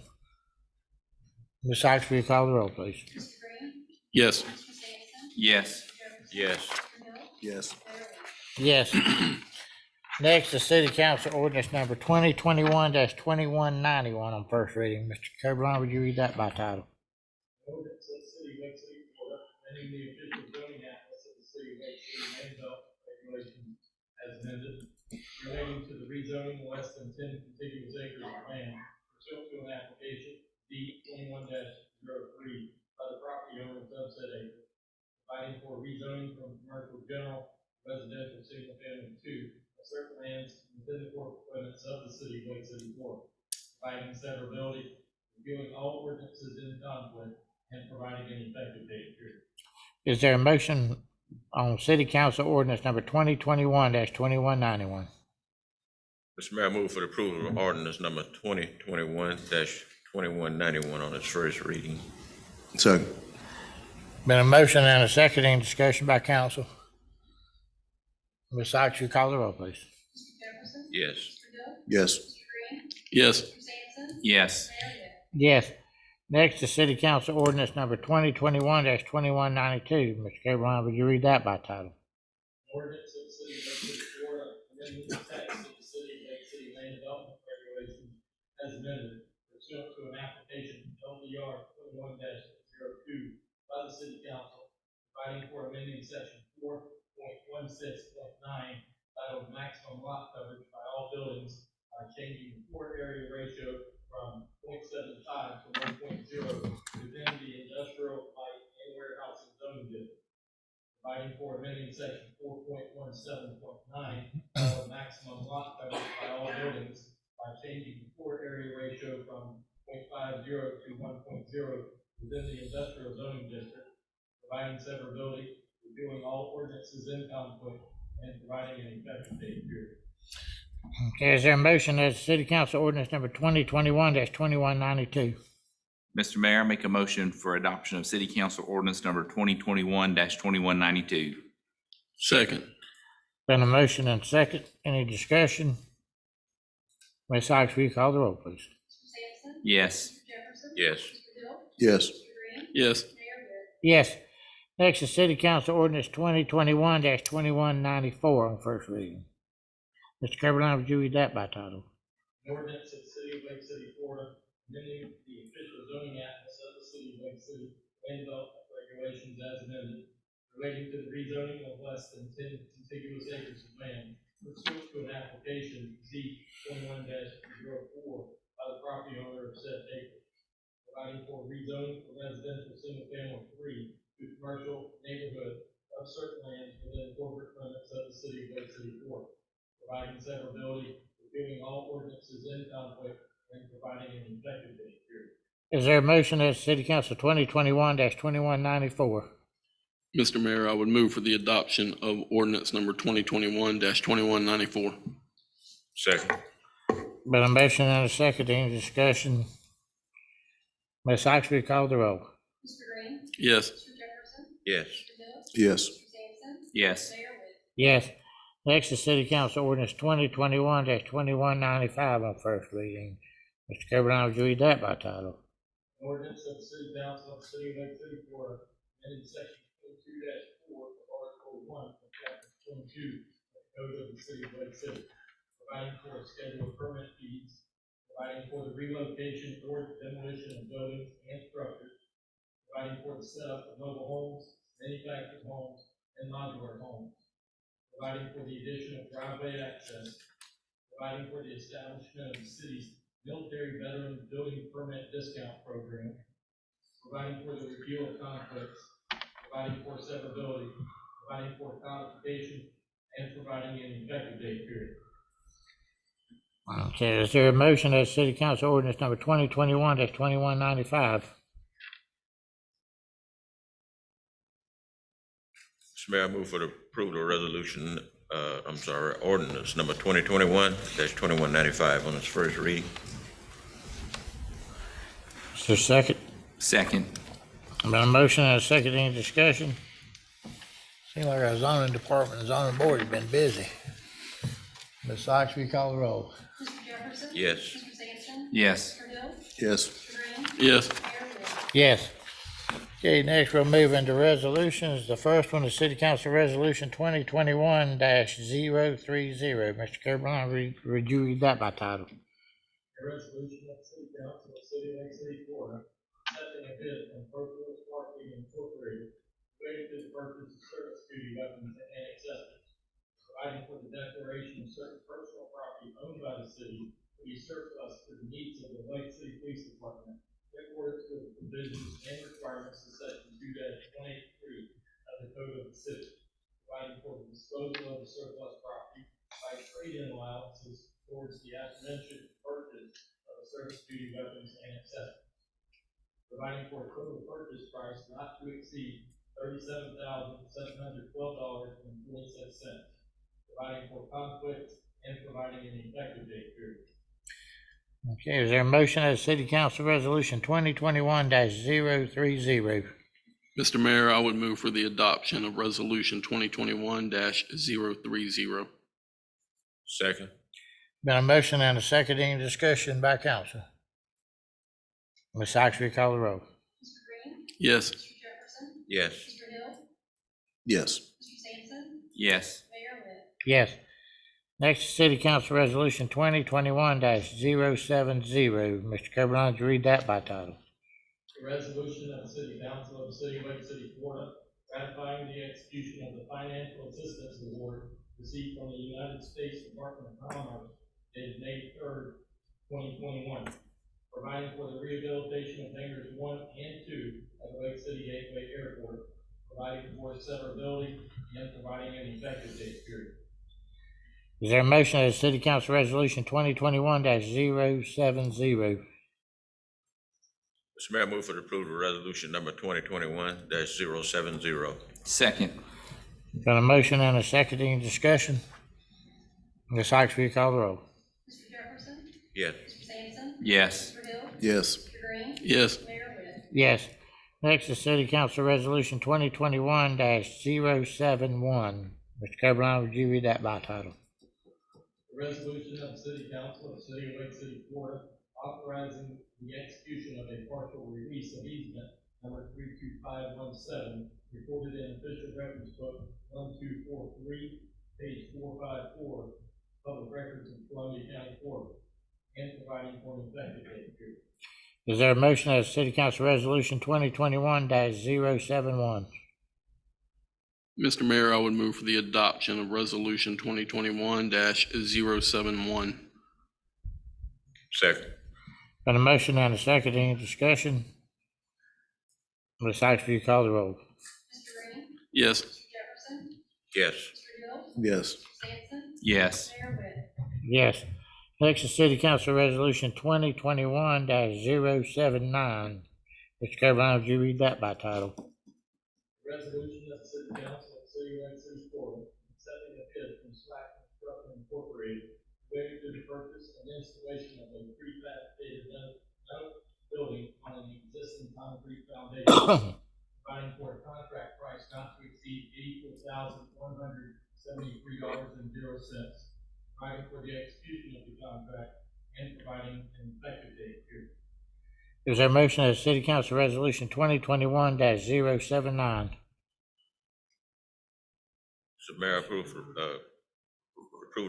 Ms. Sykes, will you call the roll, please? Mr. Green? Yes. Mr. Sampson? Yes. Mr. Jefferson? Yes. Mr. Hill? Yes. Mayor Webb? Yes. Next, the City Council Ordinance number 2021-2191 on first reading. Mr. Coberline, would you read that by title? Ordinance of the city of Lake City, Florida, amending the official zoning atlas of the city of Lake City land development regulations as amended, relating to the rezoning of less than 10 contiguous acres of land pursuant to an application D 21-03 by the property owner of said acre, providing for rezoning from commercial general residential single family 2 of certain lands within the corporate limits of the city of Lake City, Florida, providing severability, repealing all ordinances in conflict, and providing an effective date period. Is there a motion on City Council Ordinance number 2021-2191? Mr. Mayor, I move for the approval of ordinance number 2021-2191 on its first reading. Second. Been a motion and a second. Any discussion by council? Ms. Sykes, you call the roll, please. Mr. Jefferson? Yes. Mr. Hill? Yes. Mr. Green? Yes. Mr. Sampson? Yes. Mayor Webb? Yes. Next, the City Council Ordinance number 2021-2192. Mr. Coberline, would you read that by title? Ordinance of the city of Lake City, Florida, amending the text of the city of Lake City land development regulations as amended pursuant to an application LDR 21-02 by the city council, providing for amending section 4.16.9 titled maximum lot coverage by all buildings by changing the floor area ratio from 0.75 to 1.0 within the industrial, light, and warehousing zoning district, providing for amending section 4.17.9 titled maximum lot coverage by all buildings by changing the floor area ratio from 0.50 to 1.0 within the industrial zoning district, providing severability, reviewing all ordinances in conflict, and providing an effective date period. Okay, is there a motion as City Council Ordinance number 2021-2192? Mr. Mayor, I make a motion for adoption of City Council Ordinance number 2021-2192. Second. Been a motion and second. Any discussion? Ms. Sykes, will you call the roll, please? Mr. Sampson? Yes. Mr. Jefferson? Yes. Mr. Hill? Yes. Mr. Green? Yes. Mayor Webb? Yes. Next is City Council Ordinance 2021-2194 on first reading. Mr. Carolina, would you read that by title? An ordinance of the city of Lake City, Florida, amending the official zoning atlas of the city of Lake City, land development regulations as amended, relating to the rezoning of less than 10 contiguous acres of land pursuant to an application Z 21-04 by the property owner of said acre, providing for rezoning from residential single-family 3 to commercial neighborhood of certain lands within corporate limits of the city of Lake City, Florida, providing severability, repealing all ordinances in conflict, and providing an effective date period. Is there a motion that City Council 2021-2194? Mr. Mayor, I would move for the adoption of ordinance number 2021-2194. Second. Been a motion and a second, any discussion? Ms. Oxley, call the roll. Mr. Green? Yes. Mr. Jefferson? Yes. Mr. Hill? Yes. Mr. Sampson? Yes. Mayor Witten? Yes. Next is City Council Ordinance 2021-2195 on first reading. Mr. Carolina, would you read that by title? An ordinance of the city council of the city of Lake City, Florida, amending section 22-4 of article 1 of chapter 22 of the code of the city of Lake City, providing for a schedule of permit fees, providing for the relocation or demolition of buildings and structures, providing for the setup of mobile homes, manufactured homes, and modular homes, providing for the addition of driveway access, providing for the establishment of the city's military veteran building permit discount program, providing for the review of conflicts, providing for severability, providing for codification, and providing an effective date period. Okay, is there a motion that City Council Ordinance number 2021-2195? Mr. Mayor, I move for the approval of resolution, ordinance number 2021-2195 on its first reading. Is there a second? Second. Been a motion and a second, any discussion? Seems like our zoning department and zoning board have been busy. Ms. Sykes, will you call the roll? Mr. Jefferson? Yes. Mr. Sampson? Yes. Mr. Hill? Yes. Mr. Green? Yes. Mayor Witten? Yes. Okay, next we'll move into resolutions. The first one is City Council Resolution 2021-030. Mr. Carolina, would you read that by title? A resolution of the city council of the city of Lake City, Florida, accepting a bid from Procurement Marketing Incorporated related to the purchase of service duty weapons and accessories, providing for the declaration of certain personal property owned by the city to be surplus to the needs of the Lake City Police Department in accordance with the provisions and requirements of section 2-183 of the code of the city, providing for the disposal of the surplus property by trade-in allowances towards the aforementioned purchase of service duty weapons and accessories, providing for a total purchase price not to exceed $37,712.46, providing for conflicts and providing an effective date period. Okay, is there a motion as City Council Resolution 2021-030? Mr. Mayor, I would move for the adoption of resolution 2021-030. Second. Been a motion and a second, any discussion by council? Ms. Sykes, will you call the roll? Mr. Green? Yes. Mr. Jefferson? Yes. Mr. Hill? Yes. Mr. Sampson? Yes. Mayor Witten? Yes. Next is City Council Resolution 2021-070. Mr. Carolina, would you read that by title? A resolution of the city council of the city of Lake City, Florida, ratifying the execution of the financial assistance award received from the United States Department of Commerce dated May 3rd, 2021, providing for the rehabilitation of hangars 1 and 2 at the Lake City Gateway Airport, providing for severability and providing an effective date period. Is there a motion as City Council Resolution 2021-070? Mr. Mayor, I move for the approval of resolution number 2021-070. Second. Got a motion and a second, any discussion? Ms. Sykes, will you call the roll? Mr. Jefferson? Yes. Mr. Sampson? Yes. Mr. Hill? Yes. Mr. Green? Yes. Mayor Witten? Yes. Next is City Council Resolution 2021-071. Mr. Carolina, would you read that by title? A resolution of the city council of the city of Lake City, Florida, authorizing the execution of a partial release of easement number 32517, recorded in official records book 1243, page 454, public records in Columbia County Court, and providing for an effective date period. Is there a motion as City Council Resolution 2021-071? Mr. Mayor, I would move for the adoption of Resolution 2021-071. Second. Got a motion and a second. Any discussion? Ms. Sykes, will you call the roll? Mr. Green? Yes. Mr. Jefferson? Yes. Mr. Hill? Yes. Mr. Sampson? Yes. Mayor Webb? Yes. Next is City Council Resolution 2021-079. Mr. Carolina, would you read that by title? Resolution of the City Council of the City of Lake City, Florida, accepting a bid from Slack Construction Incorporated, relating to the purchase and installation of a prefabricated metal building on an existing concrete foundation, providing for a contract price not to exceed $84,173.00, providing for the execution of the contract, and providing an effective date period. Is there a motion as City Council Resolution 2021-079? So Mayor, approve the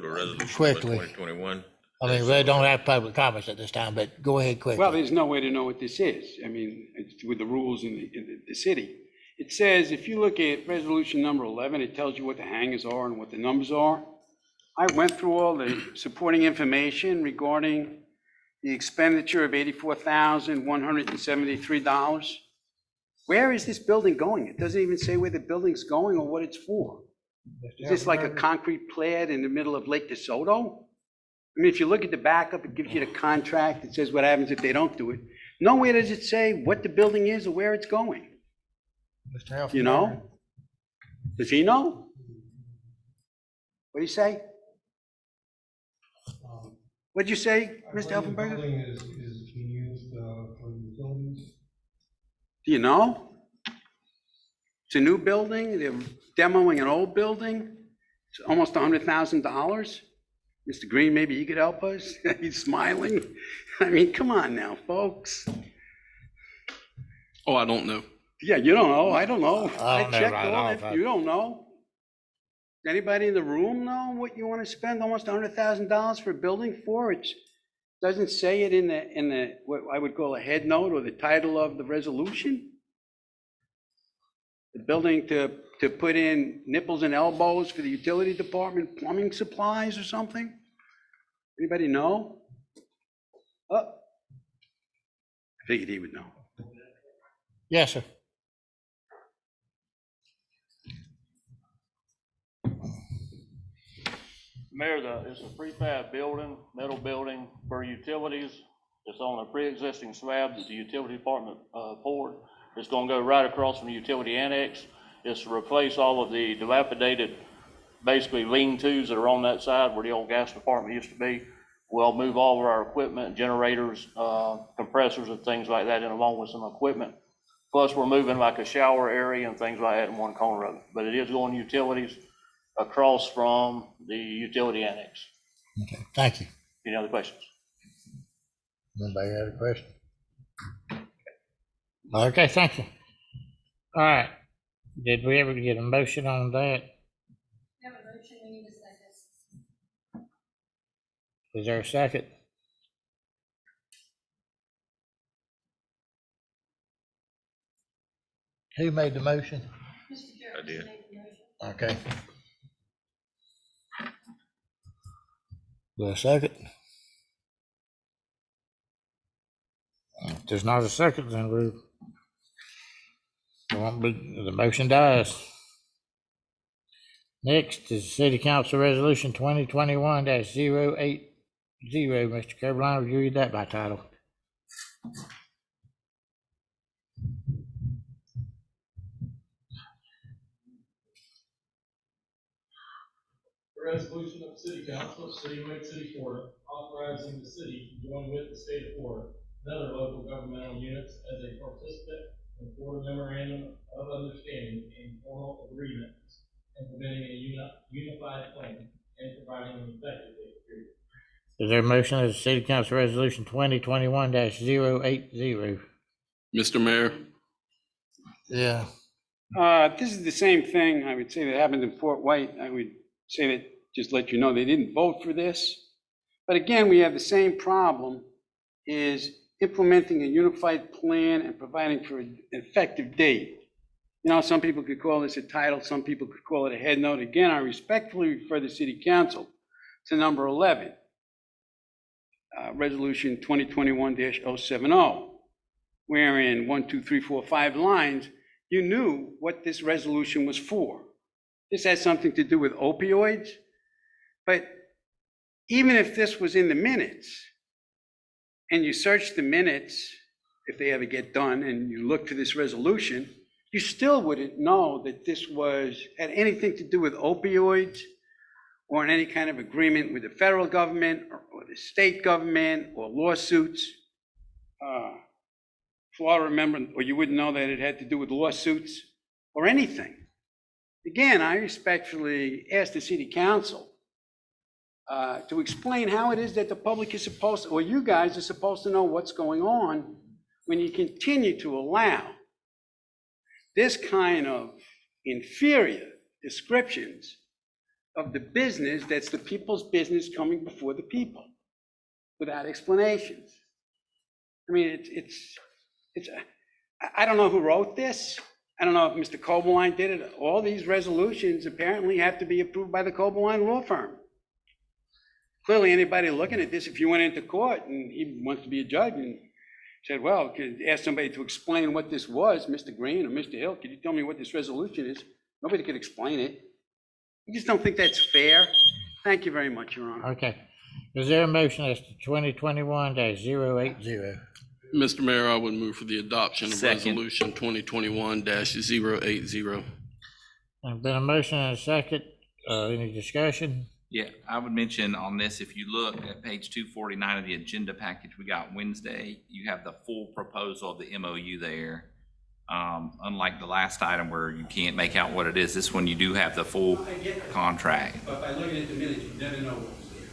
resolution. Quickly. 2021. I mean, we don't have public comments at this time, but go ahead quickly. Well, there's no way to know what this is. I mean, it's with the rules in the city. It says, if you look at resolution number 11, it tells you what the hangers are and what the numbers are. I went through all the supporting information regarding the expenditure of $84,173. Where is this building going? It doesn't even say where the building's going or what it's for. Is this like a concrete pad in the middle of Lake DeSoto? I mean, if you look at the backup, it gives you the contract. It says what happens if they don't do it. Nowhere does it say what the building is or where it's going. You know? Does he know? What do you say? What'd you say, Mr. The Elfenberger? building is being used for utilities. Do you know? It's a new building. They're demoing an old building. It's almost $100,000. Mr. Green, maybe you could help us? He's smiling. I mean, come on now, folks. Oh, I don't know. Yeah, you don't know. I don't know. I don't know checked right all off. that. You don't know. Anybody in the room know what you want to spend almost $100,000 for a building for? It doesn't say it in the what I would call a head note or the title of the resolution. The building to put in nipples and elbows for the utility department, plumbing supplies or something? Anybody know? Oh, I figured he would know. Yes, sir. Mayor, it's a prefab building, metal building for utilities. It's on a pre-existing slab that the utility department poured. It's gonna go right across from the utility annex. It's to replace all of the dilapidated, basically lean-tos that are on that side where the old gas department used to be. We'll move all of our equipment, generators, compressors and things like that in along with some equipment. Plus, we're moving like a shower area and things like that in one corner of it. But it is going utilities across from the utility annex. Okay, thank you. Any other questions? Anybody have a question? Okay, thank you. All right. Did we ever get a motion on that? We have a motion, we need a second. Is there a second? Who made the motion? Mr. I did. Jefferson made the motion. Okay. The second? If there's not a second, then the motion dies. Next is City Council Resolution 2021-080. Mr. Carolina, will you read that by title? A resolution of the City Council of the City of Lake City, Florida, authorizing the city to join with the state of Florida and other local governmental units as a participant in Florida Memorandum of Understanding and formal agreements, implementing a unified plan and providing an effective date period. Is there a motion as City Council Resolution 2021-080? Mr. Mayor, Yeah. This is the same thing, I would say, that happened in Fort White. I would say that just let you know they didn't vote for this. But again, we have the same problem, is implementing a unified plan and providing for an effective date. You know, some people could call this a title, some people could call it a head note. Again, I respectfully refer the city council to number 11, resolution 2021-070, wherein 1, 2, 3, 4, 5 lines, you knew what this resolution was for. This has something to do with opioids, but even if this was in the minutes, and you search the minutes, if they ever get done, and you look to this resolution, you still wouldn't know that this had anything to do with opioids or in any kind of agreement with the federal government or the state government or lawsuits. Florida, remember, or you wouldn't know that it had to do with lawsuits or anything. Again, I respectfully ask the city council to explain how it is that the public is supposed to, or you guys are supposed to know what's going on when you continue to allow this kind of inferior descriptions of the business that's the people's business coming before the people without explanations. I mean, I don't know who wrote this. I don't know if Mr. Kobeline did it. All these resolutions apparently have to be approved by the Kobeline law firm. Clearly, anybody looking at this, if you went into court and he wants to be a judge and said, well, could ask somebody to explain what this was, Mr. Green or Mr. Hill, could you tell me what this resolution is? Nobody could explain it. I just don't think that's fair. Thank you very much, Your Honor. Okay. Is there a motion as to 2021-080? Mr. Mayor, I would move for the adoption of Second. resolution 2021-080. There's been a motion and a second. Any discussion? Yeah, I would mention on this, if you look at page 249 of the agenda package we got Wednesday, you have the full proposal of the MOU there. Unlike the last item where you can't make out what it is, this one you do have the full contract. But by looking at the minutes, you never know what was there,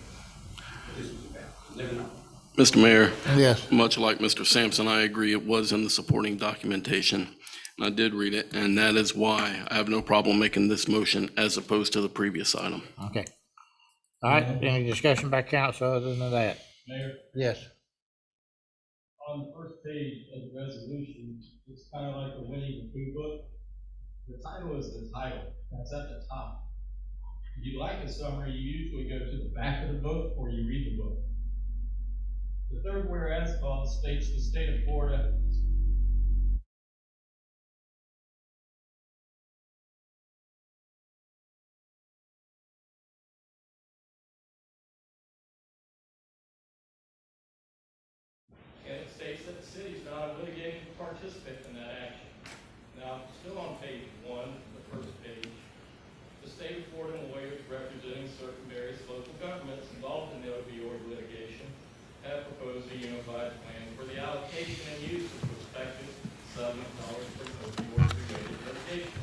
what this was about. You never know. Mr. Mayor, Yes. much like Mr. Sampson, I agree it was in the supporting documentation. I did read it, and that is why I have no problem making this motion as opposed to the previous item. Okay. All right, any discussion by council other than that? Mayor, Yes. on the first page of the resolution, it's kind of like a Winnie the Pooh book. The title is the title, that's at the top. If you like a summary, you usually go to the back of the book or you read the book. The third whereas clause states the state of Florida and it states that the city is not obligated to participate in that action. Now, still on page 1, the first page, the state of Florida and lawyers representing certain various local governments involved in the opioid litigation have proposed a unified plan for the allocation and use of prospective settlement dollars for opioid-related litigation.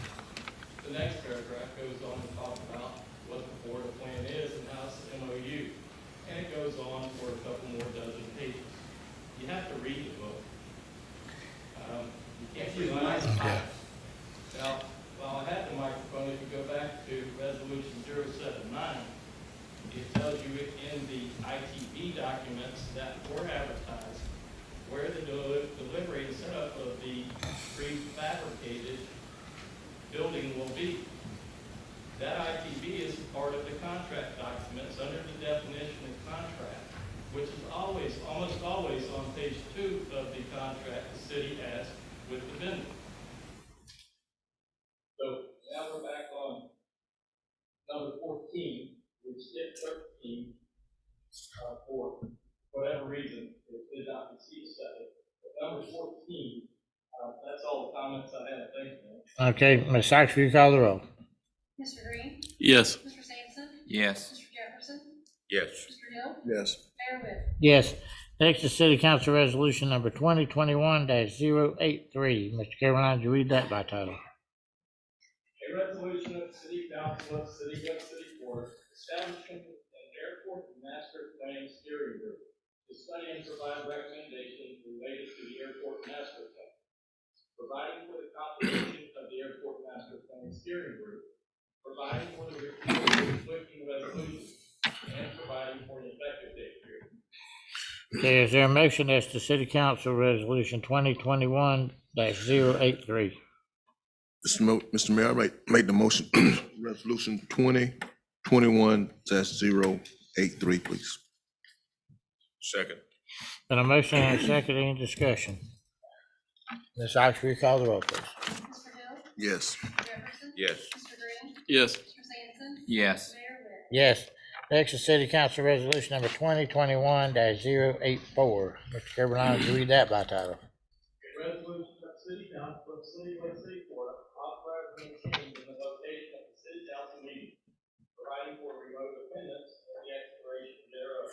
The next paragraph goes on to talk about what the Florida plan is and how it's an MOU. And it goes on for a couple more dozen pages. You have to read the book. You can't rely on the title. Now, while I have the microphone, if you go back to resolution 079, it tells you in the ITB documents that were advertised where the delivery and setup of the prefabricated building will be. That ITB is part of the contract documents under the definition of contract, which is always, almost always on page 2 of the contract the city has with the vendor. So now we're back on number 14. We skipped 13 for whatever reason, it did not receive second. But number 14, that's all the comments I have. Thank you. Okay, Ms. Sykes, will you call the roll? Mr. Green? Yes. Mr. Sampson? Yes. Mr. Jefferson? Yes. Mr. Hill? Yes. Mayor Whit? Yes. Next is City Council Resolution number 2021-083. Mr. Caroline, would you read that by title? A resolution of the City Council of the City of Florida establishing an airport master plan steering group to study and provide recommendations related to the airport master plan, providing for the composition of the airport master plan steering group, providing for the conflicting resolution Okay, is there a motion as to City Council Resolution 2021-083? Mr. Mayor, I make the motion, resolution 2021-083, please. Second. Been a motion and a second, any discussion? Ms. Ox, will you call the roll, please? Mr. Hill? Yes. Jefferson? Yes. Mr. Green? Yes. Mr. Sampson? Yes. Mayor Webb? Yes. Next is City Council Resolution number 2021-084. Mr. Carolina, would you read that by title? A resolution of the City Council of the City of Lake City, Florida, authorizing a change in the location of the city council meeting, providing for remote attendance and the expiration thereof,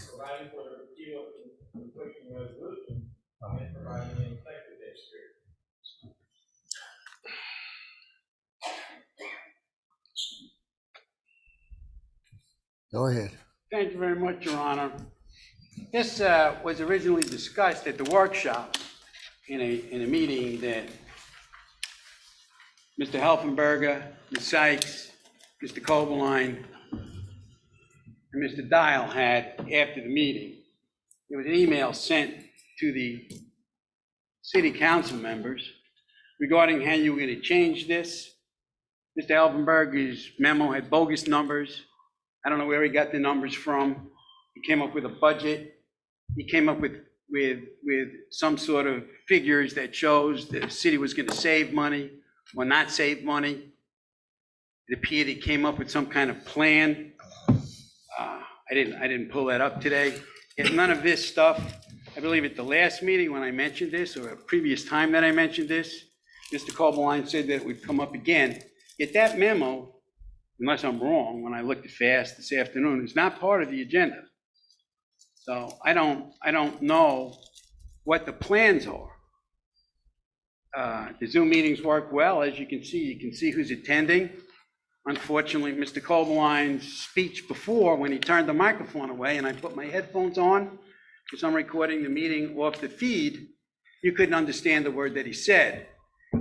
providing for the repeal of the conflicting resolution, and providing an effective date period. Go ahead. Thank you very much, Your Honor. This was originally discussed at the workshop in a meeting that Mr. Helfenberger, Ms. Sykes, Mr. Kobeline, and Mr. Dial had after the meeting. There was an email sent to the city council members regarding how you were going to change this. Mr. Helfenberger's memo had bogus numbers. I don't know where he got the numbers from. He came up with a budget. He came up with some sort of figures that shows the city was going to save money or not save money. It appeared he came up with some kind of plan. I didn't pull that up today. Yet none of this stuff, I believe at the last meeting when I mentioned this, or a previous time that I mentioned this, Mr. Kobeline said that it would come up again. Yet that memo, unless I'm wrong, when I looked at fast this afternoon, is not part of the agenda. So I don't know what the plans are. The Zoom meetings work well, as you can see who's attending. Unfortunately, Mr. Kobeline's speech before, when he turned the microphone away and I put my headphones on, because I'm recording the meeting off the feed, you couldn't understand the word that he said.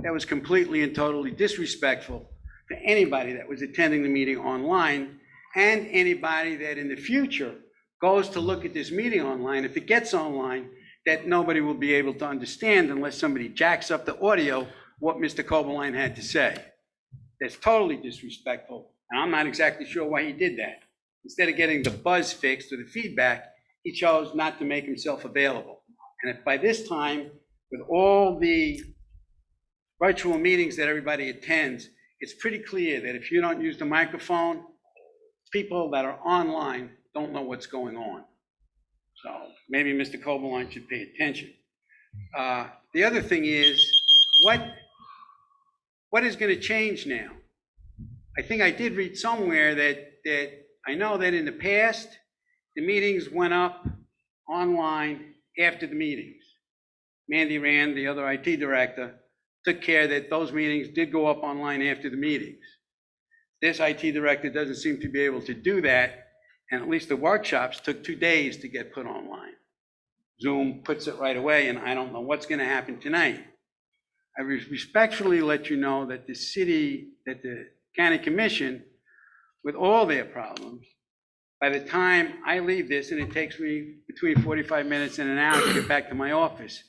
That was completely and totally disrespectful to anybody that was attending the meeting online and anybody that in the future goes to look at this meeting online, if it gets online, that nobody will be able to understand unless somebody jacks up the audio, what Mr. Kobeline had to say. That's totally disrespectful, and I'm not exactly sure why he did that. Instead of getting the buzz fixed or the feedback, he chose not to make himself available. And if by this time, with all the virtual meetings that everybody attends, it's pretty clear that if you don't use the microphone, people that are online don't know what's going on. So maybe Mr. Kobeline should pay attention. The other thing is, what is going to change now? I think I did read somewhere that I know that in the past, the meetings went up online after the meetings. Mandy Rand, the other IT director, took care that those meetings did go up online after the meetings. This IT director doesn't seem to be able to do that, and at least the workshops took 2 days to get put online. Zoom puts it right away, and I don't know what's going to happen tonight. I respectfully let you know that the county commission, with all their problems, by the time I leave this, and it takes me between 45 minutes and an hour to get back to my office,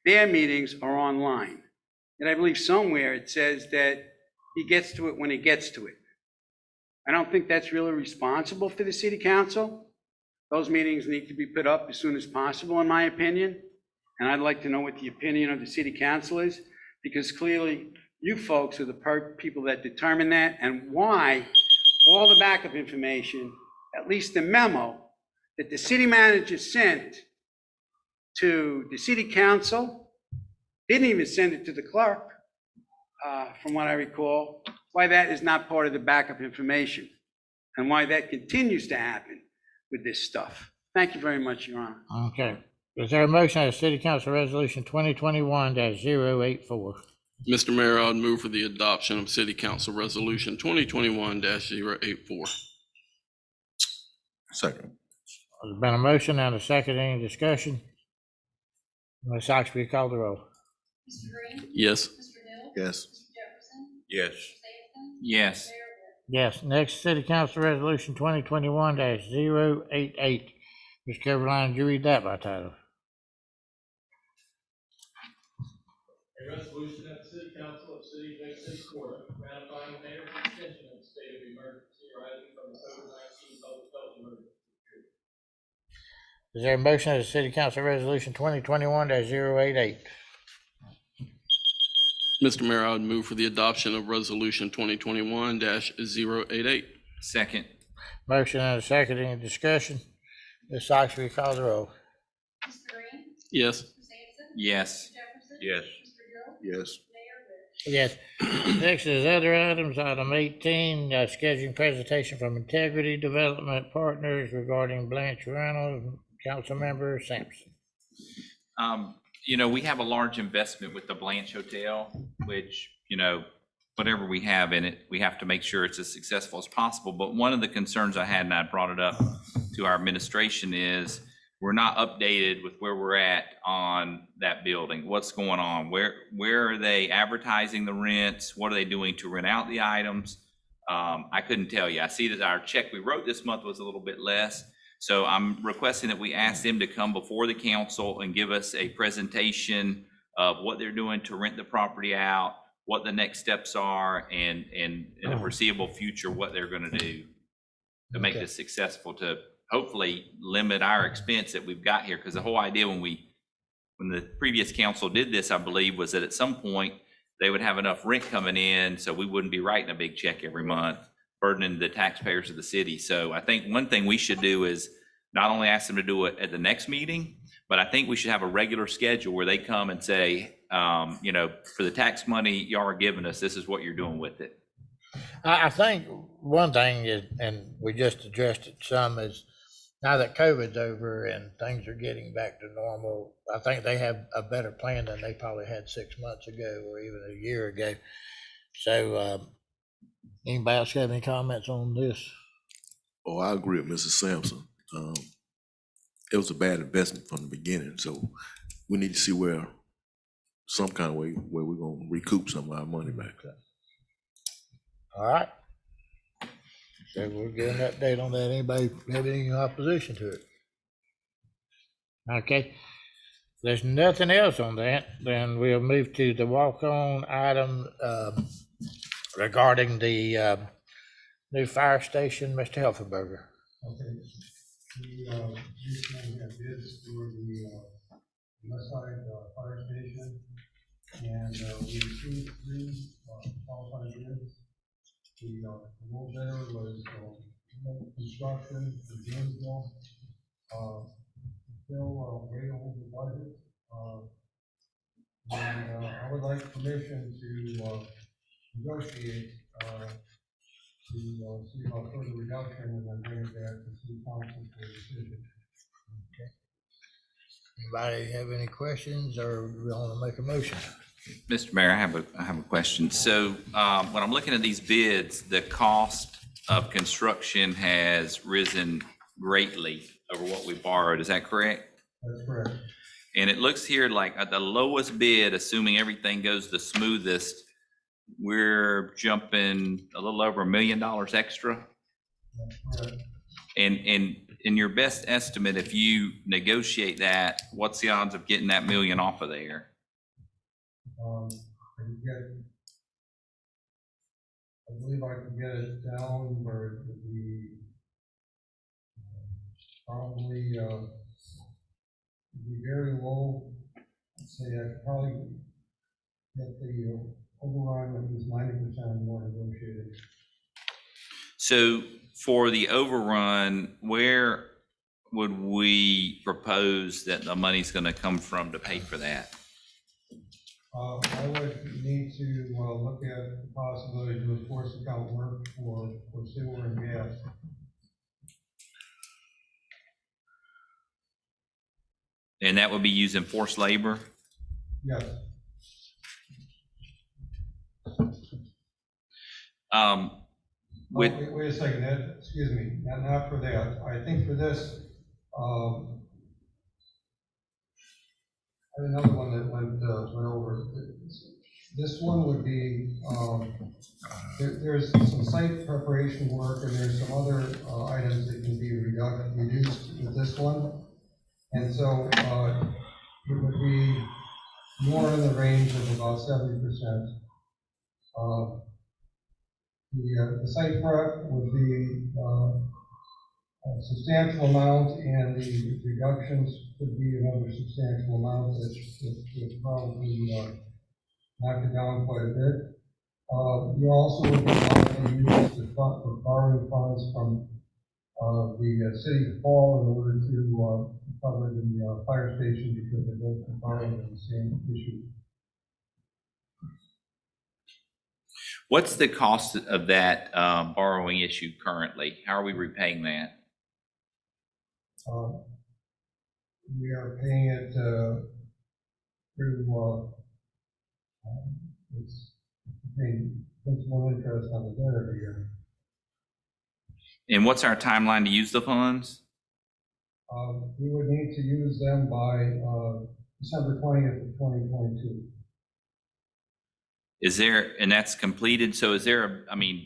their meetings are online. And I believe somewhere it says that he gets to it when he gets to it. I don't think that's really responsible for the city council. Those meetings need to be put up as soon as possible, in my opinion. And I'd like to know what the opinion of the city council is, because clearly you folks are the people that determine that, and why all the backup information, at least the memo that the city manager sent to the city council, didn't even send it to the clerk, from what I recall, why that is not part of the backup information, and why that continues to happen with this stuff. Thank you very much, Your Honor. Okay. Is there a motion on City Council Resolution 2021-084? Mr. Mayor, I'd move for the adoption of City Council Resolution 2021-084. Second. There's been a motion and a second. Any discussion? Ms. Ox, will you call the roll? Mr. Green? Yes. Mr. Hill? Yes. Mr. Jefferson? Yes. Mr. Sampson? Yes. Mayor Webb? Yes. Next, City Council Resolution 2021-088. Ms. Caroline, would you read that by title? A resolution of the City Council of the City of Lake City, Florida, ratifying the mayor's extension of the state of emergency arising from the COVID-19 public health emergency. Is there a motion of the City Council Resolution 2021-088? Mr. Mayor, I would move for the adoption of Resolution 2021-088. Second. Motion and a second, any discussion? Ms. Sykes, will you call the roll? Mr. Green? Yes. Mr. Sampson? Yes. Mr. Jefferson? Yes. Mr. Hill? Yes. Mayor Yes. Webb? Next is other items, item 18, scheduling presentation from Integrity Development Partners regarding Blanche Reynolds, Councilmember Sampson. You know, we have a large investment with the Blanche Hotel, which, you know, whatever we have in it, we have to make sure it's as successful as possible. But one of the concerns I had, and I brought it up to our administration, is we're not updated with where we're at on that building. What's going on? Where are they advertising the rents? What are they doing to rent out the items? I couldn't tell you. I see that our check we wrote this month was a little bit less. So I'm requesting that we ask them to come before the council and give us a presentation of what they're doing to rent the property out, what the next steps are, and in the foreseeable future, what they're gonna do to make this successful, to hopefully limit our expense that we've got here. Because the whole idea when the previous council did this, I believe, was that at some point they would have enough rent coming in so we wouldn't be writing a big check every month, burdening the taxpayers of the city. So I think one thing we should do is not only ask them to do it at the next meeting, but I think we should have a regular schedule where they come and say, you know, for the tax money y'all are giving us, this is what you're doing with it. I think one thing is, and we just addressed it some, is now that COVID's over and things are getting back to normal, I think they have a better plan than they probably had 6 months ago or even a year ago. So, anybody else have any comments on this? Oh, I agree with Mrs. Sampson. It was a bad investment from the beginning, so we need to see some kind of way where we're gonna recoup some of our money back. All right. So we'll get an update on that. Anybody have any opposition to it? Okay. There's nothing else on that, then we'll move to the walk-on item regarding the new fire station, Mr. Helferberger. Okay. We recently had bids for the west side fire station, and we received 3 qualified bids. The low bidder was construction for Jonesville. Still way over the budget. And I would like permission to negotiate to see about further reduction and then bring it back to city council for a decision. Anybody have any questions or we want to make a motion? Mr. Mayor, I have a question. So when I'm looking at these bids, the cost of construction has risen greatly over what we borrowed. Is that correct? That's correct. And it looks here like at the lowest bid, assuming everything goes the smoothest, we're jumping a little over $1 million extra. That's correct. And in your best estimate, if you negotiate that, what's the odds of getting that million off of there? I believe I can get it down where it would be probably be very low. Let's say I could probably get the overrun at least 90% more negotiated. So for the overrun, where would we propose that the money's going to come from to pay for that? I would need to look at the possibility to enforce account work for sewer and gas. And that would be using forced labor? Yes. With, Wait a second, excuse me, not for that. I think for this, I had another one that went over. This one would be, there's some site preparation work and there's some other items that can be reduced with this one. And so it would be more in the range of about 70%. The site prep would be a substantial amount, and the reductions could be another substantial amount that would probably knock it down quite a bit. You also would be able to use the fund for borrowing funds from the city hall in order to cover the fire station, because they both borrowed in the same issue. What's the cost of that borrowing issue currently? How are we repaying that? We are paying it through it's paying principal and interest on the debt every year. And what's our timeline to use the funds? We would need to use them by December 20th of 2022. Is there, and that's completed, so is there, I mean,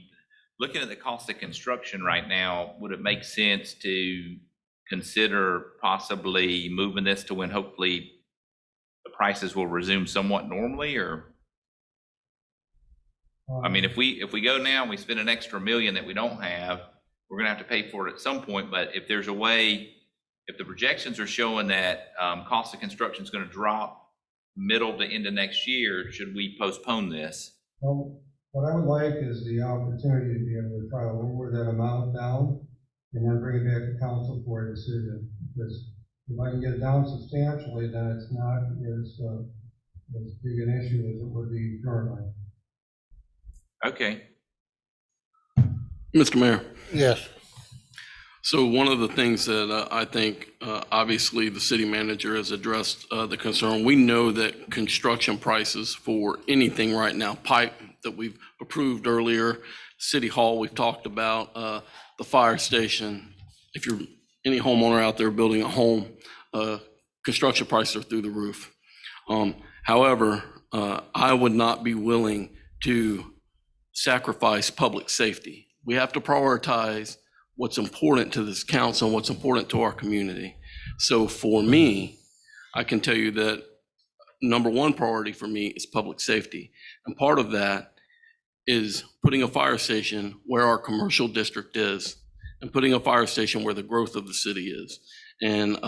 looking at the cost of construction right now, would it make sense to consider possibly moving this to when hopefully the prices will resume somewhat normally, or? I mean, if we go now and we spend an extra $1 million that we don't have, we're gonna have to pay for it at some point. But if there's a way, if the projections are showing that cost of construction is gonna drop middle to end of next year, should we postpone this? Well, what I would like is the opportunity to be able to try to lower that amount down and then bring it back to council for a decision. Because if I can get it down substantially, then it's not as big an issue as it would be currently. Okay. Mr. Mayor. Yes. So one of the things that I think, obviously, the city manager has addressed the concern. We know that construction prices for anything right now, pipe that we've approved earlier, City Hall we've talked about, the fire station. If you're any homeowner out there building a home, construction prices are through the roof. However, I would not be willing to sacrifice public safety. We have to prioritize what's important to this council and what's important to our community. So for me, I can tell you that number one priority for me is public safety. And part of that is putting a fire station where our commercial district is and putting a fire station where the growth of the city is, and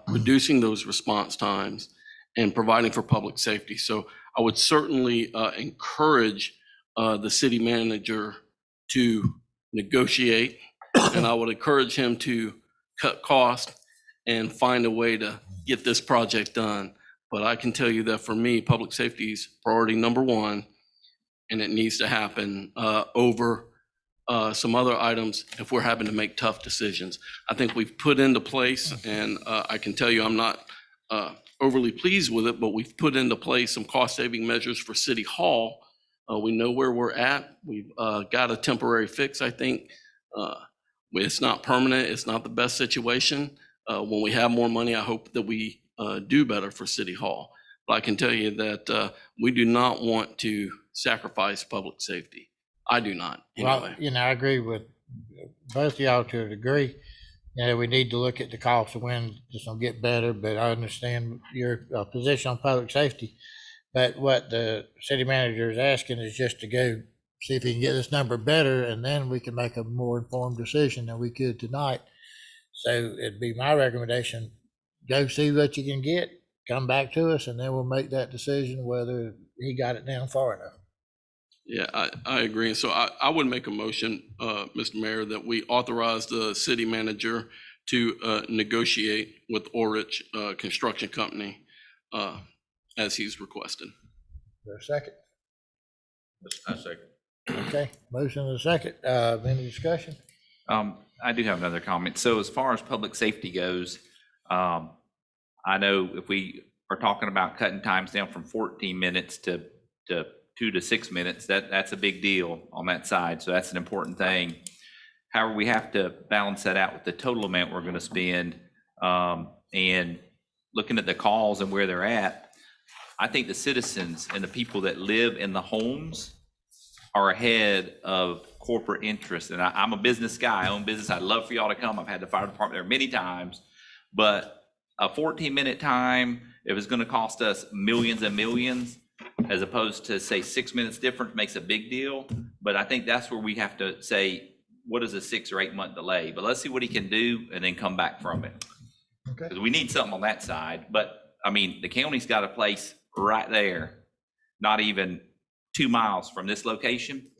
reducing those response times and providing for public safety. So I would certainly encourage the city manager to negotiate, and I would encourage him to cut costs and find a way to get this project done. But I can tell you that for me, public safety is priority number one, and it needs to happen over some other items if we're having to make tough decisions. I think we've put into place, and I can tell you I'm not overly pleased with it, but we've put into place some cost-saving measures for City Hall. We know where we're at. We've got a temporary fix, I think. It's not permanent. It's not the best situation. When we have more money, I hope that we do better for City Hall. But I can tell you that we do not want to sacrifice public safety. I do not, Well, anyway. I agree with both of y'all to a degree. We need to look at the cost of when it's gonna get better, but I understand your position on public safety. But what the city manager is asking is just to go see if he can get this number better, and then we can make a more informed decision than we could tonight. So it'd be my recommendation, go see what you can get, come back to us, and then we'll make that decision whether he got it down far enough. Yeah, I agree. And so I would make a motion, Mr. Mayor, that we authorize the city manager to negotiate with Orrich Construction Company as he's requested. Is there a second? I second. Okay, motion and a second. Any discussion? I do have another comment. So as far as public safety goes, I know if we are talking about cutting times down from 14 minutes to 2 to 6 minutes, that's a big deal on that side. So that's an important thing. However, we have to balance that out with the total amount we're going to spend, and looking at the calls and where they're at. I think the citizens and the people that live in the homes are ahead of corporate interests. And I'm a business guy, I own business. I'd love for y'all to come. I've had the fire department there many times. But a 14-minute time, if it's gonna cost us millions and millions, as opposed to say 6 minutes difference makes a big deal. But I think that's where we have to say, what is a 6 or 8 month delay? But let's see what he can do and then come back from it. Okay. Because we need something on that side. But I mean, the county's got a place right there, not even 2 miles from this location.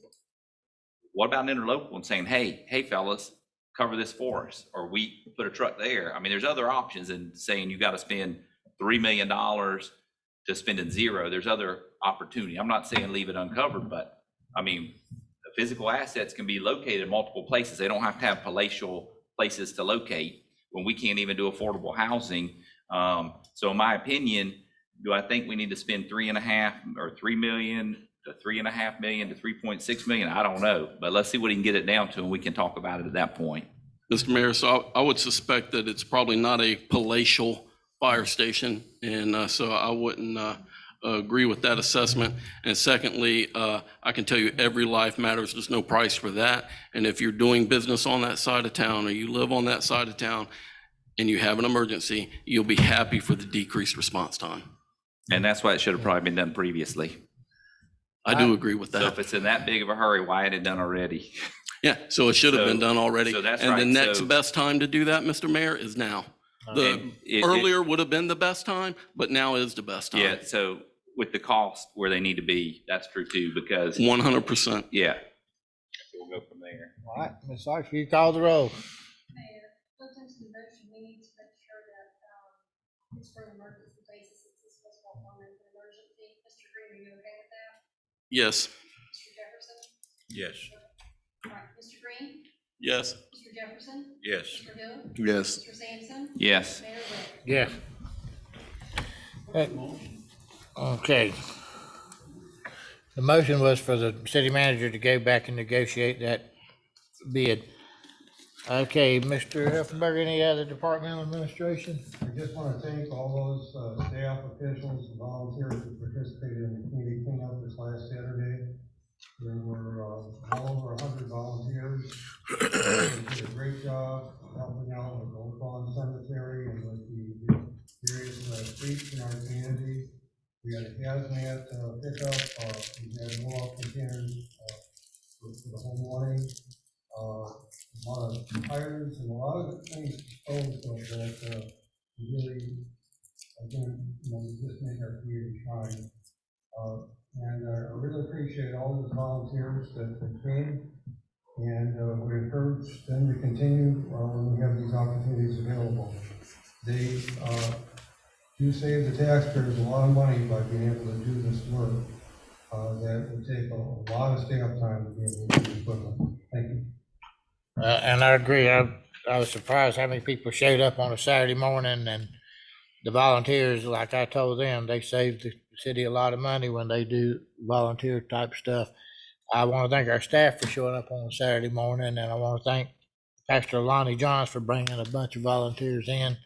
What about an interlocal and saying, hey fellas, cover this for us, or we put a truck there? I mean, there's other options than saying you got to spend $3 million to spending zero. There's other opportunity. I'm not saying leave it uncovered, but I mean, the physical assets can be located in multiple places. They don't have to have palatial places to locate when we can't even do affordable housing. So in my opinion, do I think we need to spend 3.5 or 3 million to 3.5 million to 3.6 million? I don't know, but let's see what he can get it down to and we can talk about it at that point. Mr. Mayor, so I would suspect that it's probably not a palatial fire station, and so I wouldn't agree with that assessment. And secondly, I can tell you every life matters. There's no price for that. And if you're doing business on that side of town or you live on that side of town and you have an emergency, you'll be happy for the decreased response time. And that's why it should have probably been done previously. I do agree with So if that. it's in that big of a hurry, why ain't it done already? Yeah, so it should have been So- done already. so that's And the right. next So- best time to do that, Mr. Mayor, is now. The And it- earlier would have been the best time, but now is the best time. Yeah, so with the cost where they need to be, that's true too, because, 100%. yeah. We'll go from there. All right, Ms. Sykes, you call the roll. Mayor, built into the motion, we need to make sure that, it's for an emergency basis, since this was what one an emergency. Mr. Green, are you okay with that? Yes. Mr. Jefferson? Yes. All right, Mr. Green? Yes. Mr. Jefferson? Yes. Mr. Hill? Yes. Mr. Sampson? Yes. Mayor Webb? Yes. Okay. The motion was for the city manager to go back and negotiate that bid. Okay, Mr. Huffenberg, any other departmental administration? I just want to thank all those staff, officials, and volunteers who participated in the community cleanup this last Saturday. There were well over 100 volunteers. They did a great job helping out with Old Pond Cemetery and with the various streets in our community. We had a hazmat pickup. We had roll-up containers for the whole morning. A lot of tires and a lot of things disposed of that really, again, just make our community shine. And I really appreciate all the volunteers that came, and we encourage them to continue when we have these opportunities available. They do save the taxpayers a lot of money by being able to do this work. That would take a lot of staff time to be able to do the equipment. Thank you. And I agree. I was surprised how many people showed up on a Saturday morning, and the volunteers, like I told them, they save the city a lot of money when they do volunteer type stuff. I want to thank our staff for showing up on a Saturday morning, and I want to thank Pastor Lonnie Johns for bringing a bunch of volunteers in,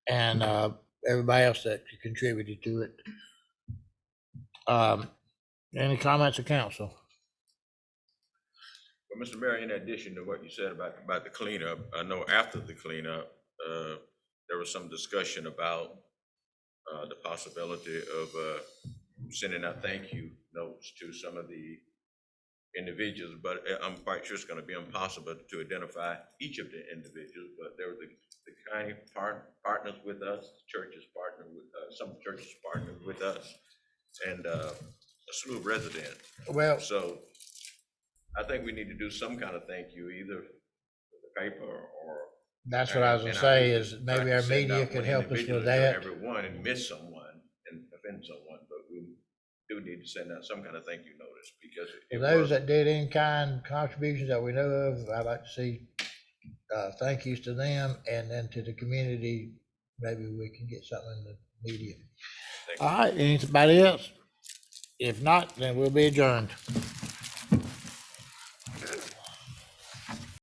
and everybody else that contributed to it. Any comments of council? Well, Mr. Mayor, in addition to what you said about the cleanup, I know after the cleanup, there was some discussion about the possibility of sending out thank you notes to some of the individuals, but I'm quite sure it's gonna be impossible to identify each of the individuals, but there were the county partners with us, the churches partnered with, some churches partnered with us, and a slew of residents. Well, So I think we need to do some kind of thank you, either with the paper or. that's what I was gonna and say, hate is to maybe try to our send media out could one help us individual with to that. everyone and miss someone and offend someone, but we do need to send out some kind of thank you notice, because For it those was, that did in-kind contributions that we know of, I'd like to see thank yous to them, and then to the community, maybe we can get something in the media. Thank you. All right, anybody else? If not, then we'll be adjourned.